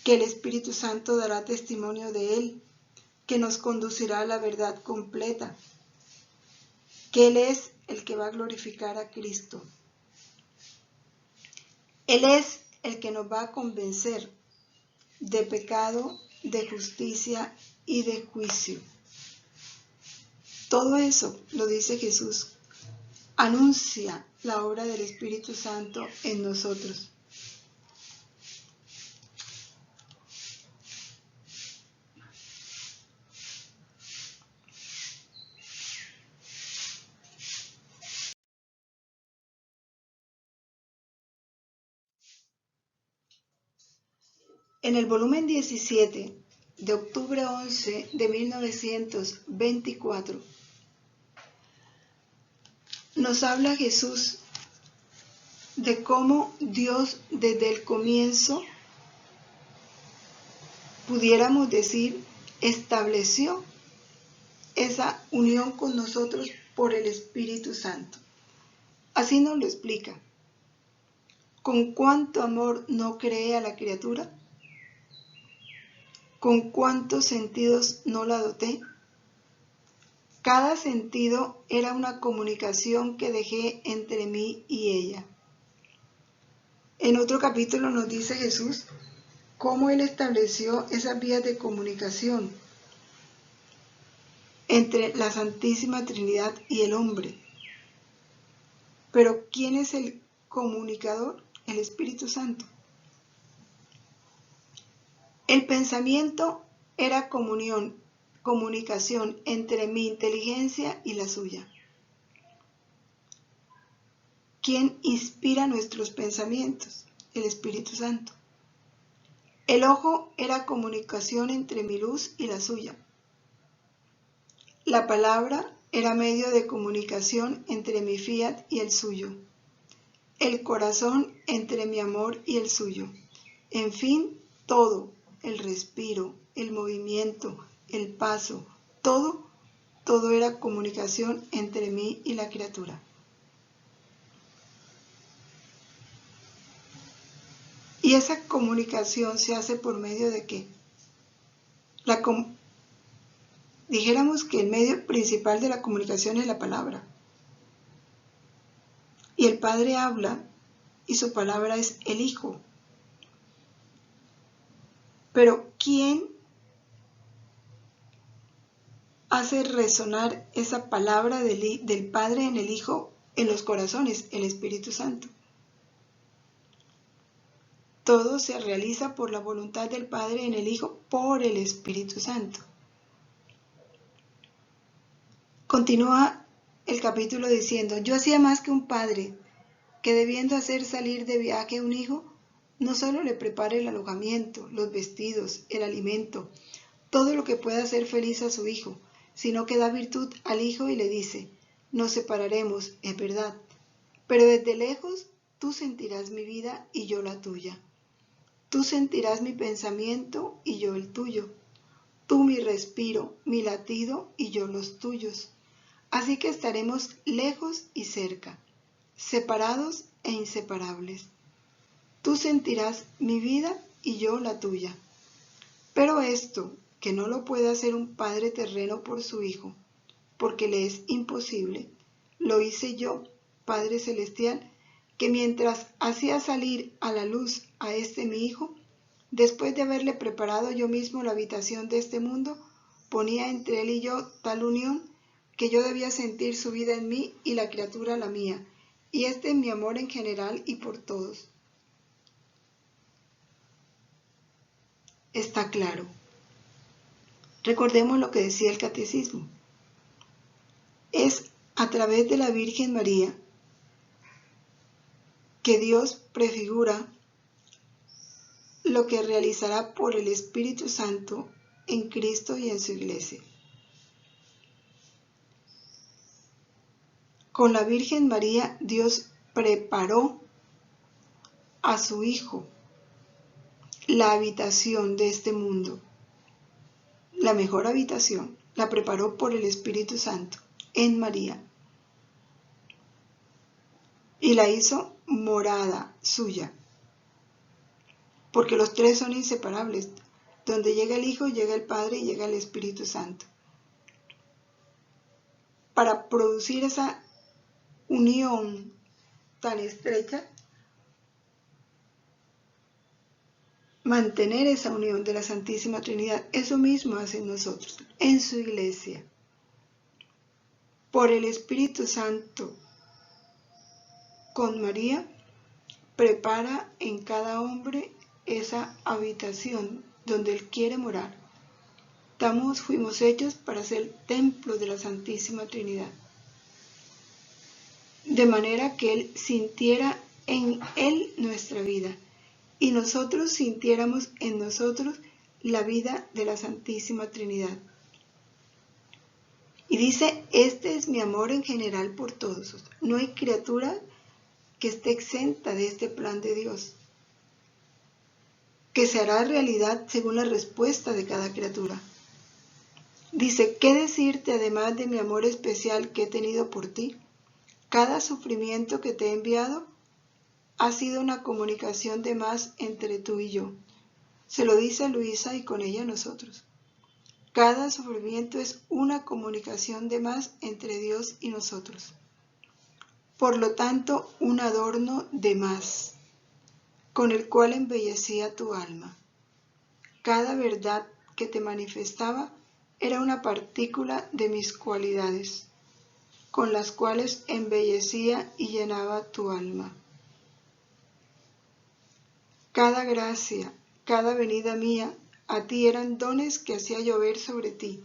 que el Espíritu Santo dará testimonio de Él, que nos conducirá a la verdad completa, que Él es el que va a glorificar a Cristo. Él es el que nos va a convencer de pecado, de justicia y de juicio. Todo eso, lo dice Jesús, anuncia la obra del Espíritu Santo en nosotros. En el volumen 17 de octubre 11 de 1924, nos habla Jesús de cómo Dios desde el comienzo, pudiéramos decir, estableció esa unión con nosotros por el Espíritu Santo. Así nos lo explica. ¿Con cuánto amor no creé a la criatura? ¿Con cuántos sentidos no la doté? Cada sentido era una comunicación que dejé entre mí y ella. En otro capítulo nos dice Jesús cómo Él estableció esas vías de comunicación entre la Santísima Trinidad y el hombre. Pero ¿quién es el comunicador? El Espíritu Santo. El pensamiento era comunicación entre mi inteligencia y la suya. ¿Quién inspira nuestros pensamientos? El Espíritu Santo. El ojo era comunicación entre mi luz y la suya. La palabra era medio de comunicación entre mi fiat y el suyo. El corazón entre mi amor y el suyo. En fin, todo, el respiro, el movimiento, el paso, todo era comunicación entre mí y la criatura. Y esa comunicación se hace por medio de ¿qué? Dijéramos que el medio principal de la comunicación es la palabra. Y el Padre habla y su palabra es el Hijo. Pero ¿quién hace resonar esa palabra del Padre en el Hijo en los corazones? El Espíritu Santo. Todo se realiza por la voluntad del Padre en el Hijo por el Espíritu Santo. Continúa el capítulo diciendo: yo hacía más que un padre, que debiendo hacer salir de viaje a un hijo, no solo le prepare el alojamiento, los vestidos, el alimento, todo lo que pueda hacer feliz a su hijo, sino que da virtud al hijo y le dice: nos separaremos, es verdad, pero desde lejos tú sentirás mi vida y yo la tuya. Tú sentirás mi pensamiento y yo el tuyo. Tú mi respiro, mi latido y yo los tuyos. Así que estaremos lejos y cerca, separados e inseparables. Tú sentirás mi vida y yo la tuya. Pero esto, que no lo puede hacer un padre terreno por su hijo, porque le es imposible, lo hice yo, Padre Celestial, que mientras hacía salir a la luz a este mi hijo, después de haberle preparado yo mismo la habitación de este mundo, ponía entre él y yo tal unión que yo debía sentir su vida en mí y la criatura la mía, y este es mi amor en general y por todos. Está claro. Recordemos lo que decía el Catecismo. Es a través de la Virgen María que Dios prefigura lo que realizará por el Espíritu Santo en Cristo y en su Iglesia. Con la Virgen María, Dios preparó a su Hijo la habitación de este mundo. La mejor habitación la preparó por el Espíritu Santo en María y la hizo morada suya, porque los tres son inseparables. Donde llega el Hijo, llega el Padre y llega el Espíritu Santo. Para producir esa unión tan estrecha, mantener esa unión de la Santísima Trinidad, eso mismo hacen nosotros en su Iglesia. Por el Espíritu Santo, con María, prepara en cada hombre esa habitación donde Él quiere morar. Fuimos hechos para ser templo de la Santísima Trinidad. De manera que Él sintiera en Él nuestra vida y nosotros sintiéramos en nosotros la vida de la Santísima Trinidad. Y dice: este es mi amor en general por todos. No hay criatura que esté exenta de este plan de Dios, que se hará realidad según la respuesta de cada criatura. Dice: ¿qué decirte además de mi amor especial que he tenido por ti? Cada sufrimiento que te he enviado ha sido una comunicación de más entre tú y yo. Se lo dice a Luisa y con ella a nosotros. Cada sufrimiento es una comunicación de más entre Dios y nosotros. Por lo tanto, un adorno de más, con el cual embellecía tu alma. Cada verdad que te manifestaba era una partícula de mis cualidades, con las cuales embellecía y llenaba tu alma. Cada gracia, cada venida mía, a ti eran dones que hacía llover sobre ti.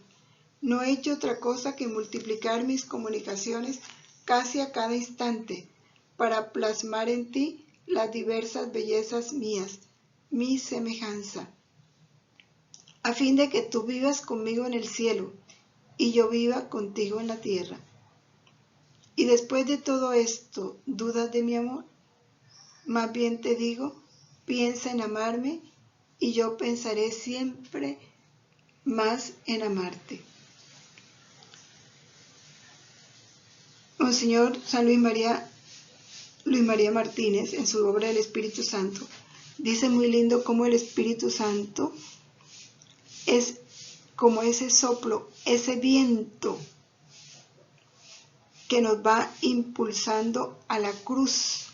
No he hecho otra cosa que multiplicar mis comunicaciones casi a cada instante, para plasmar en ti las diversas bellezas mías, mi semejanza, a fin de que tú vivas conmigo en el cielo y yo viva contigo en la tierra. Y después de todo esto, ¿dudas de mi amor? Más bien te digo, piensa en amarme y yo pensaré siempre más en amarte. Monseñor San Luis María Martínez, en su obra El Espíritu Santo, dice muy lindo cómo el Espíritu Santo es como ese soplo, ese viento que nos va impulsando a la cruz.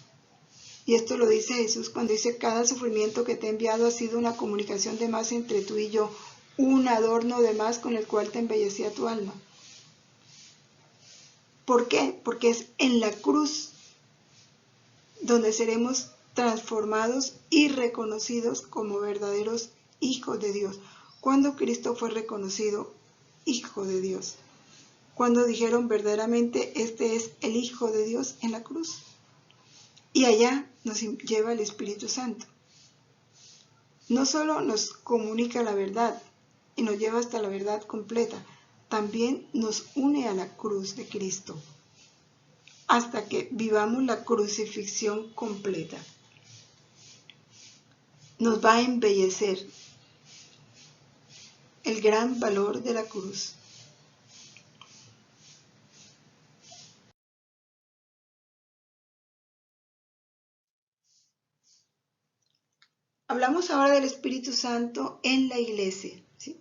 Y esto lo dice Jesús cuando dice: cada sufrimiento que te he enviado ha sido una comunicación de más entre tú y yo, un adorno de más con el cual te embellecía tu alma. ¿Por qué? Porque es en la cruz donde seremos transformados y reconocidos como verdaderos hijos de Dios. Cuando Cristo fue reconocido Hijo de Dios, cuando dijeron verdaderamente este es el Hijo de Dios en la cruz. Y allá nos lleva el Espíritu Santo. No solo nos comunica la verdad y nos lleva hasta la verdad completa, también nos une a la cruz de Cristo, hasta que vivamos la crucifixión completa. Nos va a embellecer el gran valor de la cruz. Hablamos ahora del Espíritu Santo en la iglesia, ¿sí?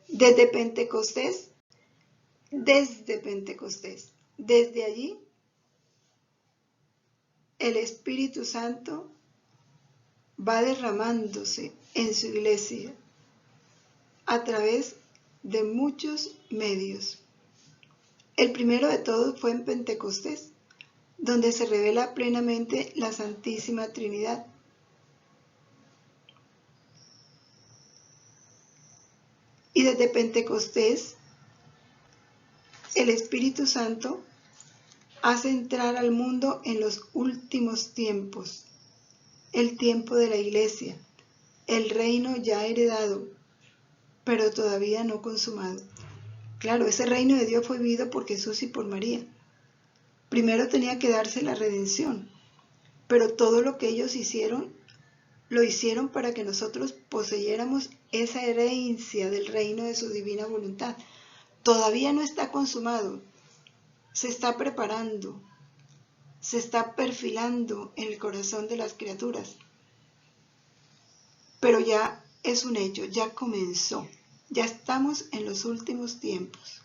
Desde Pentecostés, desde allí, el Espíritu Santo va derramándose en su iglesia a través de muchos medios. El primero de todos fue en Pentecostés, donde se revela plenamente la Santísima Trinidad. Y desde Pentecostés, el Espíritu Santo hace entrar al mundo en los últimos tiempos, el tiempo de la iglesia, el reino ya heredado, pero todavía no consumado. Claro, ese reino de Dios fue vivido por Jesús y por María. Primero tenía que darse la redención, pero todo lo que ellos hicieron, lo hicieron para que nosotros poseyéramos esa herencia del reino de su divina voluntad. Todavía no está consumado, se está preparando, se está perfilando en el corazón de las criaturas, pero ya es un hecho, ya comenzó, ya estamos en los últimos tiempos.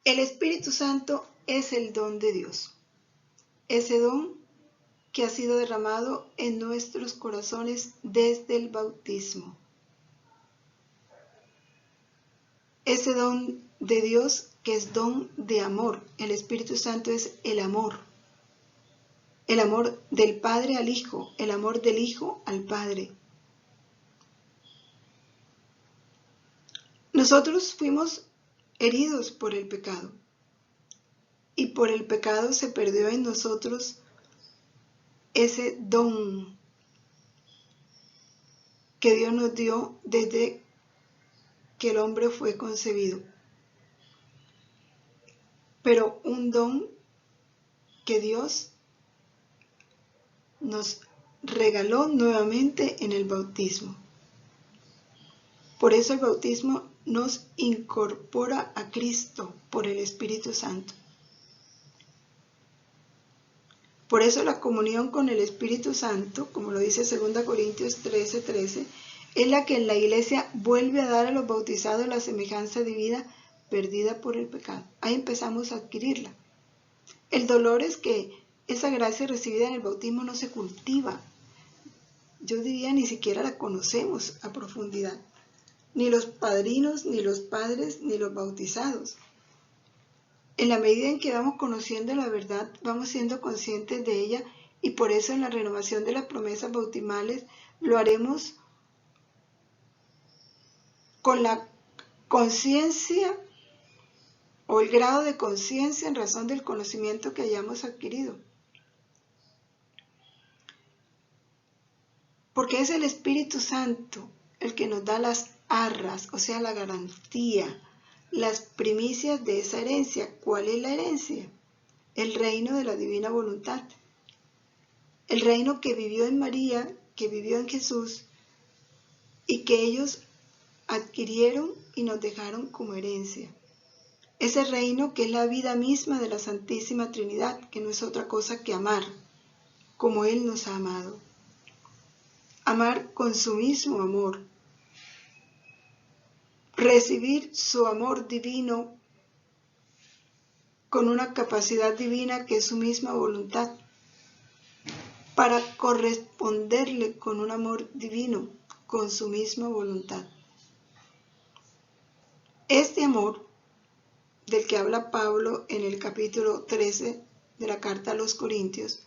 El Espíritu Santo es el don de Dios, ese don que ha sido derramado en nuestros corazones desde el bautismo. Ese don de Dios que es don de amor. El Espíritu Santo es el amor del Padre al Hijo, el amor del Hijo al Padre. Nosotros fuimos heridos por el pecado y por el pecado se perdió en nosotros ese don que Dios nos dio desde que el hombre fue concebido. Pero un don que Dios nos regaló nuevamente en el bautismo. Por eso el bautismo nos incorpora a Cristo por el Espíritu Santo. Por eso la comunión con el Espíritu Santo, como lo dice 2 Corintios 13:13, es la que en la iglesia vuelve a dar a los bautizados la semejanza divina perdida por el pecado. Ahí empezamos a adquirirla. El dolor es que esa gracia recibida en el bautismo no se cultiva. Yo diría ni siquiera la conocemos a profundidad. Ni los padrinos, ni los padres, ni los bautizados. En la medida en que vamos conociendo la verdad, vamos siendo conscientes de ella y por eso en la renovación de las promesas bautismales lo haremos con la conciencia o el grado de conciencia en razón del conocimiento que hayamos adquirido. Porque es el Espíritu Santo el que nos da las arras, o sea, la garantía, las primicias de esa herencia. ¿Cuál es la herencia? El reino de la divina voluntad. El reino que vivió en María, que vivió en Jesús y que ellos adquirieron y nos dejaron como herencia. Ese reino que es la vida misma de la Santísima Trinidad, que no es otra cosa que amar, como Él nos ha amado. Amar con su mismo amor. Recibir su amor divino con una capacidad divina que es su misma voluntad, para corresponderle con un amor divino, con su misma voluntad. Este amor del que habla Pablo en el capítulo 13 de la carta a los Corintios,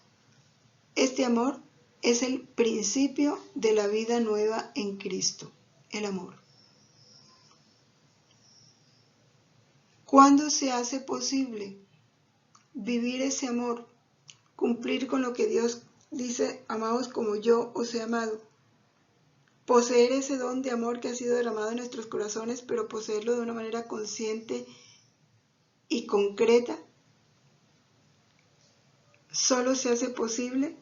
este amor es el principio de la vida nueva en Cristo, el amor. ¿Cuándo se hace posible vivir ese amor, cumplir con lo que Dios dice, amados como yo os he amado? Poseer ese don de amor que ha sido derramado en nuestros corazones, pero poseerlo de una manera consciente y concreta, solo se hace posible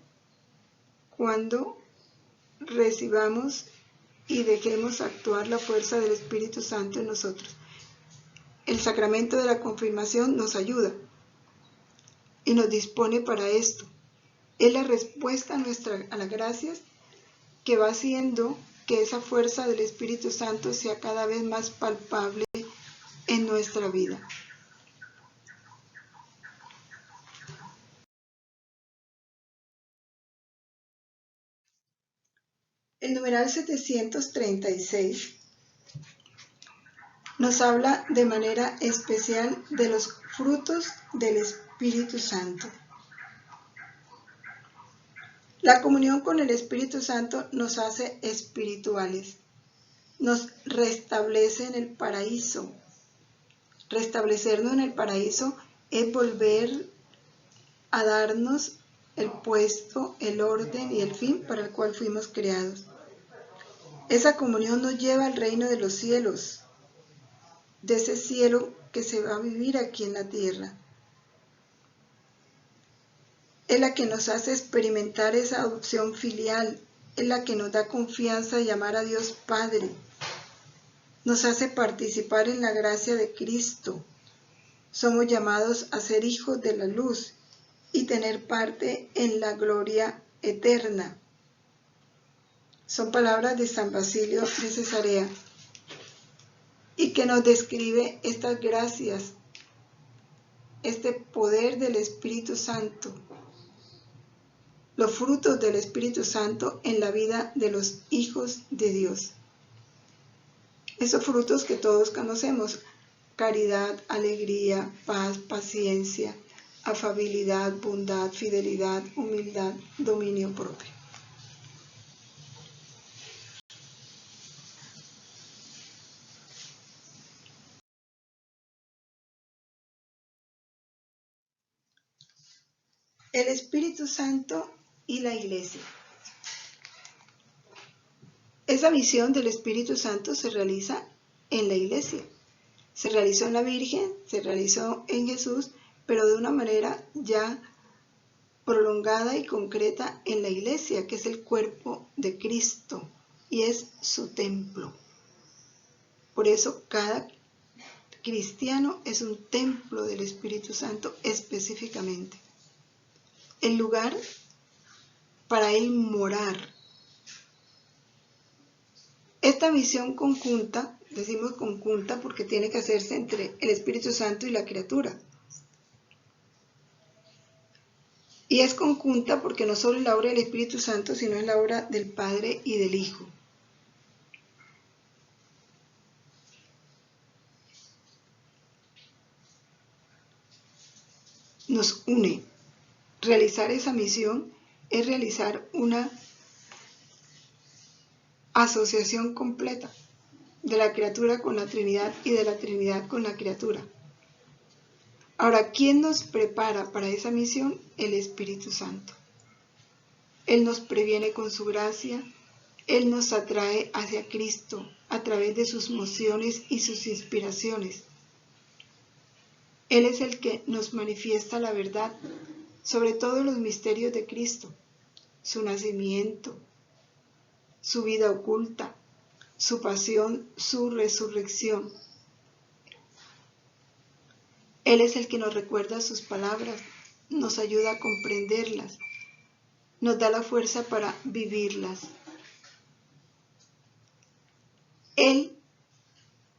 cuando recibamos y dejemos actuar la fuerza del Espíritu Santo en nosotros. El sacramento de la confirmación nos ayuda y nos dispone para esto. Es la respuesta a las gracias que va haciendo que esa fuerza del Espíritu Santo sea cada vez más palpable en nuestra vida. El numeral 736 nos habla de manera especial de los frutos del Espíritu Santo. La comunión con el Espíritu Santo nos hace espirituales, nos restablece en el paraíso. Restablecernos en el paraíso es volver a darnos el puesto, el orden y el fin para el cual fuimos creados. Esa comunión nos lleva al reino de los cielos, de ese cielo que se va a vivir aquí en la tierra. Es la que nos hace experimentar esa adopción filial, es la que nos da confianza de llamar a Dios Padre. Nos hace participar en la gracia de Cristo. Somos llamados a ser hijos de la luz y tener parte en la gloria eterna. Son palabras de San Basilio de Cesarea y que nos describe estas gracias, este poder del Espíritu Santo, los frutos del Espíritu Santo en la vida de los hijos de Dios. Esos frutos que todos conocemos: caridad, alegría, paz, paciencia, afabilidad, bondad, fidelidad, humildad, dominio propio. El Espíritu Santo y la Iglesia. Esa misión del Espíritu Santo se realiza en la Iglesia. Se realizó en la Virgen, se realizó en Jesús, pero de una manera ya prolongada y concreta en la Iglesia, que es el cuerpo de Cristo y es su templo. Por eso cada cristiano es un templo del Espíritu Santo específicamente. El lugar para él morar. Esta misión conjunta, decimos conjunta porque tiene que hacerse entre el Espíritu Santo y la criatura. Y es conjunta porque no solo es la obra del Espíritu Santo, sino es la obra del Padre y del Hijo. Nos une. Realizar esa misión es realizar una asociación completa de la criatura con la Trinidad y de la Trinidad con la criatura. Ahora, ¿quién nos prepara para esa misión? El Espíritu Santo. Él nos previene con su gracia, Él nos atrae hacia Cristo a través de sus mociones y sus inspiraciones. Él es el que nos manifiesta la verdad sobre todos los misterios de Cristo, su nacimiento, su vida oculta, su pasión, su resurrección. Él es el que nos recuerda sus palabras, nos ayuda a comprenderlas, nos da la fuerza para vivirlas. Él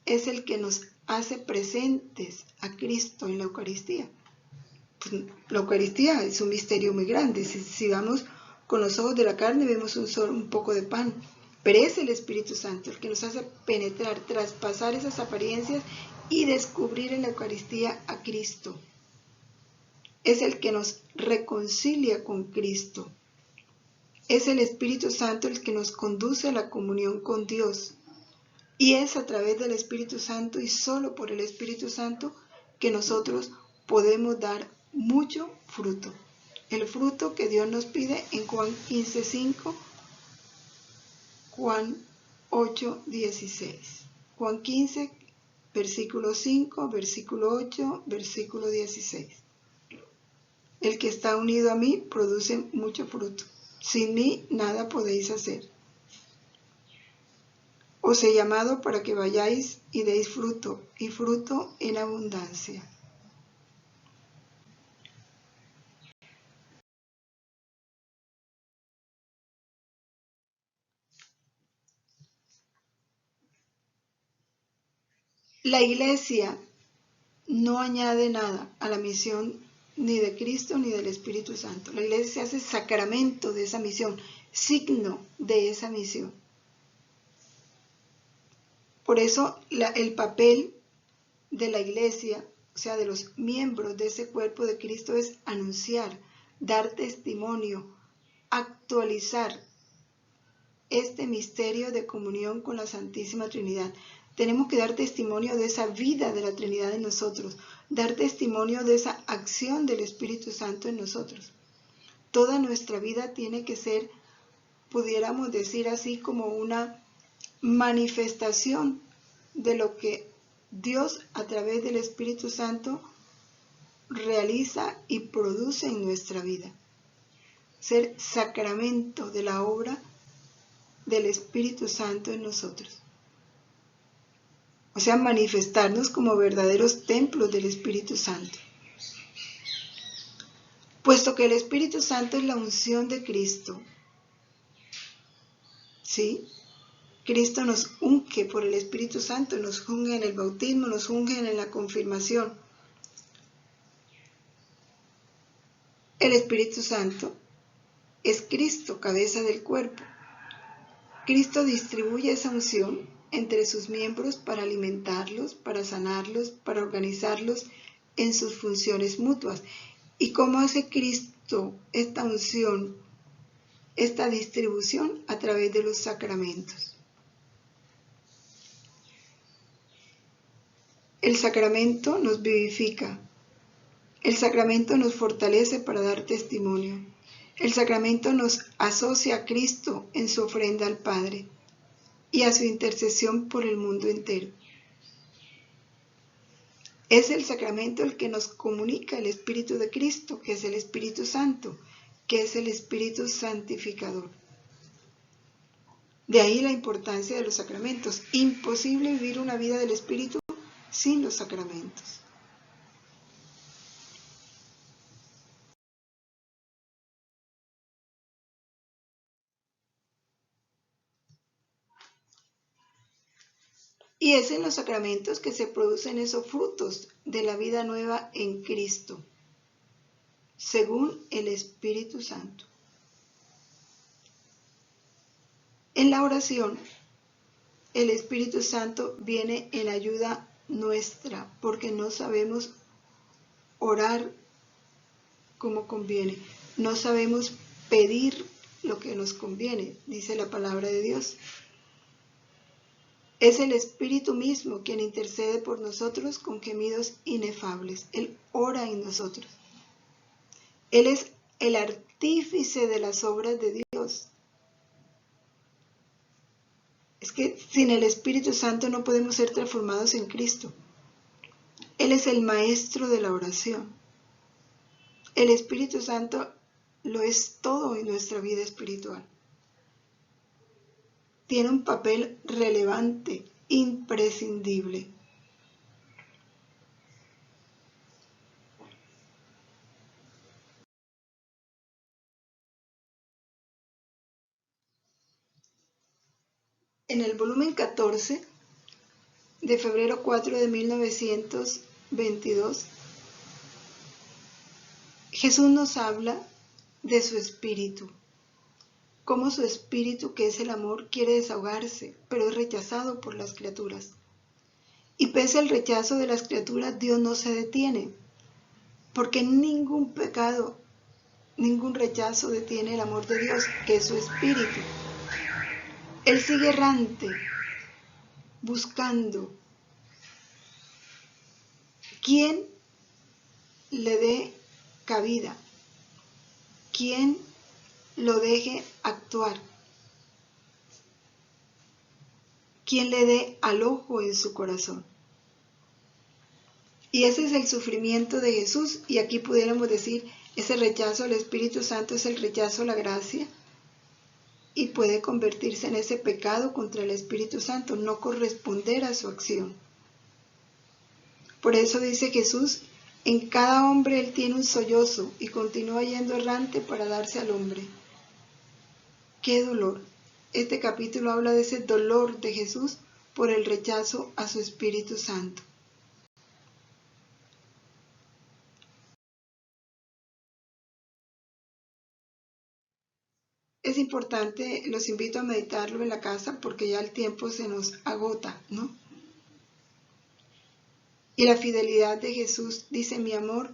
es el que nos hace presentes a Cristo en la Eucaristía. Pues, la Eucaristía es un misterio muy grande. Si vamos con los ojos de la carne, vemos un poco de pan, Pero es el Espíritu Santo el que nos hace penetrar, traspasar esas apariencias y descubrir en la Eucaristía a Cristo. Es el que nos reconcilia con Cristo. Es el Espíritu Santo el que nos conduce a la comunión con Dios. Y es a través del Espíritu Santo y solo por el Espíritu Santo que nosotros podemos dar mucho fruto. El fruto que Dios nos pide en Juan 15:5, Juan 8:16. Juan 15, versículo 5, versículo 8, versículo 16. El que está unido a mí produce mucho fruto. Sin mí nada podéis hacer. Os he llamado para que vayáis y deis fruto, y fruto en abundancia. La Iglesia no añade nada a la misión ni de Cristo ni del Espíritu Santo. La Iglesia hace sacramento de esa misión, signo de esa misión. Por eso el papel de la Iglesia, o sea, de los miembros de ese cuerpo de Cristo, es anunciar, dar testimonio, actualizar este misterio de comunión con la Santísima Trinidad. Tenemos que dar testimonio de esa vida de la Trinidad en nosotros, dar testimonio de esa acción del Espíritu Santo en nosotros. Toda nuestra vida tiene que ser, pudiéramos decir así, como una manifestación de lo que Dios a través del Espíritu Santo realiza y produce en nuestra vida. Ser sacramento de la obra del Espíritu Santo en nosotros. O sea, manifestarnos como verdaderos templos del Espíritu Santo. Puesto que el Espíritu Santo es la unción de Cristo, ¿sí? Cristo nos unge por el Espíritu Santo, nos unge en el bautismo, nos unge en la confirmación. El Espíritu Santo es Cristo, cabeza del cuerpo. Cristo distribuye esa unción entre sus miembros para alimentarlos, para sanarlos, para organizarlos en sus funciones mutuas. ¿Y cómo hace Cristo esta unción, esta distribución? A través de los sacramentos. El sacramento nos vivifica. El sacramento nos fortalece para dar testimonio. El sacramento nos asocia a Cristo en su ofrenda al Padre y a su intercesión por el mundo entero. Es el sacramento el que nos comunica el Espíritu de Cristo, que es el Espíritu Santo, que es el Espíritu santificador. De ahí la importancia de los sacramentos. Imposible vivir una vida del Espíritu sin los sacramentos. Y es en los sacramentos que se producen esos frutos de la vida nueva en Cristo, según el Espíritu Santo. En la oración, el Espíritu Santo viene en ayuda nuestra, porque no sabemos orar como conviene, no sabemos pedir lo que nos conviene, dice la palabra de Dios. Es el Espíritu mismo quien intercede por nosotros con gemidos inefables. Él ora en nosotros. Él es el artífice de las obras de Dios. Es que sin el Espíritu Santo no podemos ser transformados en Cristo. Él es el maestro de la oración. El Espíritu Santo lo es todo en nuestra vida espiritual. Tiene un papel relevante, imprescindible. En el volumen 14 de febrero 4 de 1922, Jesús nos habla de su Espíritu. cómo su espíritu, que es el amor, quiere desahogarse, pero es rechazado por las criaturas. Y pese al rechazo de las criaturas, Dios no se detiene, porque ningún pecado, ningún rechazo detiene el amor de Dios, que es su espíritu. Él sigue errante, buscando quién le dé cabida, quién lo deje actuar, quién le dé alojo en su corazón. Y ese es el sufrimiento de Jesús, y aquí pudiéramos decir, ese rechazo al Espíritu Santo es el rechazo a la gracia, y puede convertirse en ese pecado contra el Espíritu Santo, no corresponder a su acción. Por eso dice Jesús, en cada hombre Él tiene un sollozo, y continúa yendo errante para darse al hombre. ¡Qué dolor! Este capítulo habla de ese dolor de Jesús por el rechazo a su Espíritu Santo. Es importante, los invito a meditarlo en la casa porque ya el tiempo se nos agota, ¿no? Y la fidelidad de Jesús dice, mi amor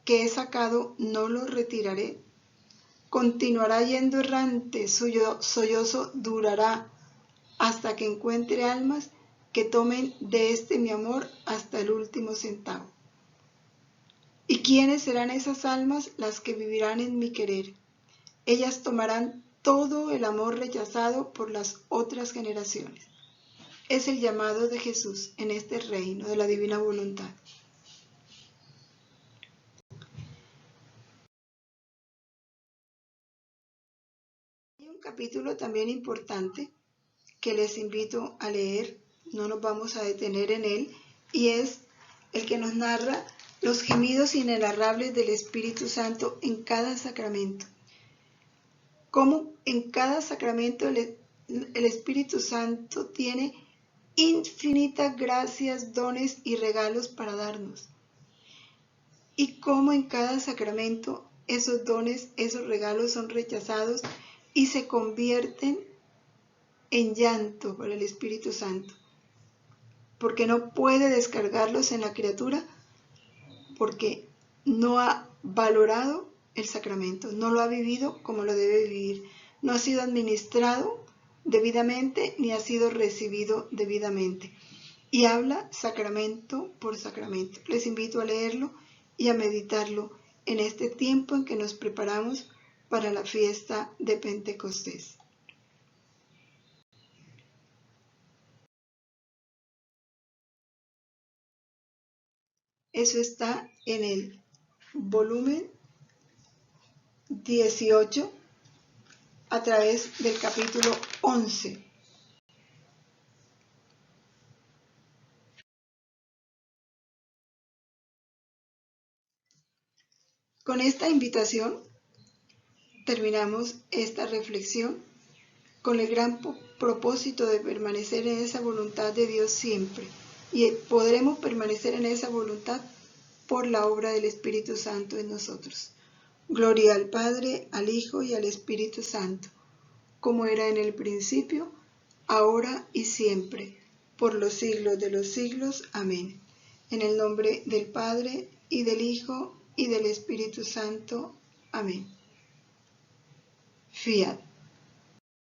que he sacado no lo retiraré. Continuará yendo errante, su sollozo durará hasta que encuentre almas que tomen de este mi amor hasta el último centavo. ¿Y quiénes serán esas almas? Las que vivirán en mi querer. Ellas tomarán todo el amor rechazado por las otras generaciones. Es el llamado de Jesús en este reino de la divina voluntad. Hay un capítulo también importante que les invito a leer, no nos vamos a detener en él, y es el que nos narra los gemidos inenarrables del Espíritu Santo en cada sacramento. Cómo en cada sacramento el Espíritu Santo tiene infinitas gracias, dones y regalos para darnos. Y cómo en cada sacramento esos dones, esos regalos son rechazados y se convierten en llanto por el Espíritu Santo. Porque no puede descargarlos en la criatura porque no ha valorado el sacramento, no lo ha vivido como lo debe vivir, no ha sido administrado debidamente ni ha sido recibido debidamente. Y habla sacramento por sacramento. Les invito a leerlo y a meditarlo en este tiempo en que nos preparamos para la fiesta de Pentecostés. Eso está en el volumen 18 a través del capítulo 11. Con esta invitación terminamos esta reflexión con el gran propósito de permanecer en esa voluntad de Dios siempre, y podremos permanecer en esa voluntad por la obra del Espíritu Santo en nosotros. Gloria al Padre, al Hijo y al Espíritu Santo, como era en el principio, ahora y siempre, por los siglos de los siglos. Amén. En el nombre del Padre, y del Hijo, y del Espíritu Santo. Amén. Fiat.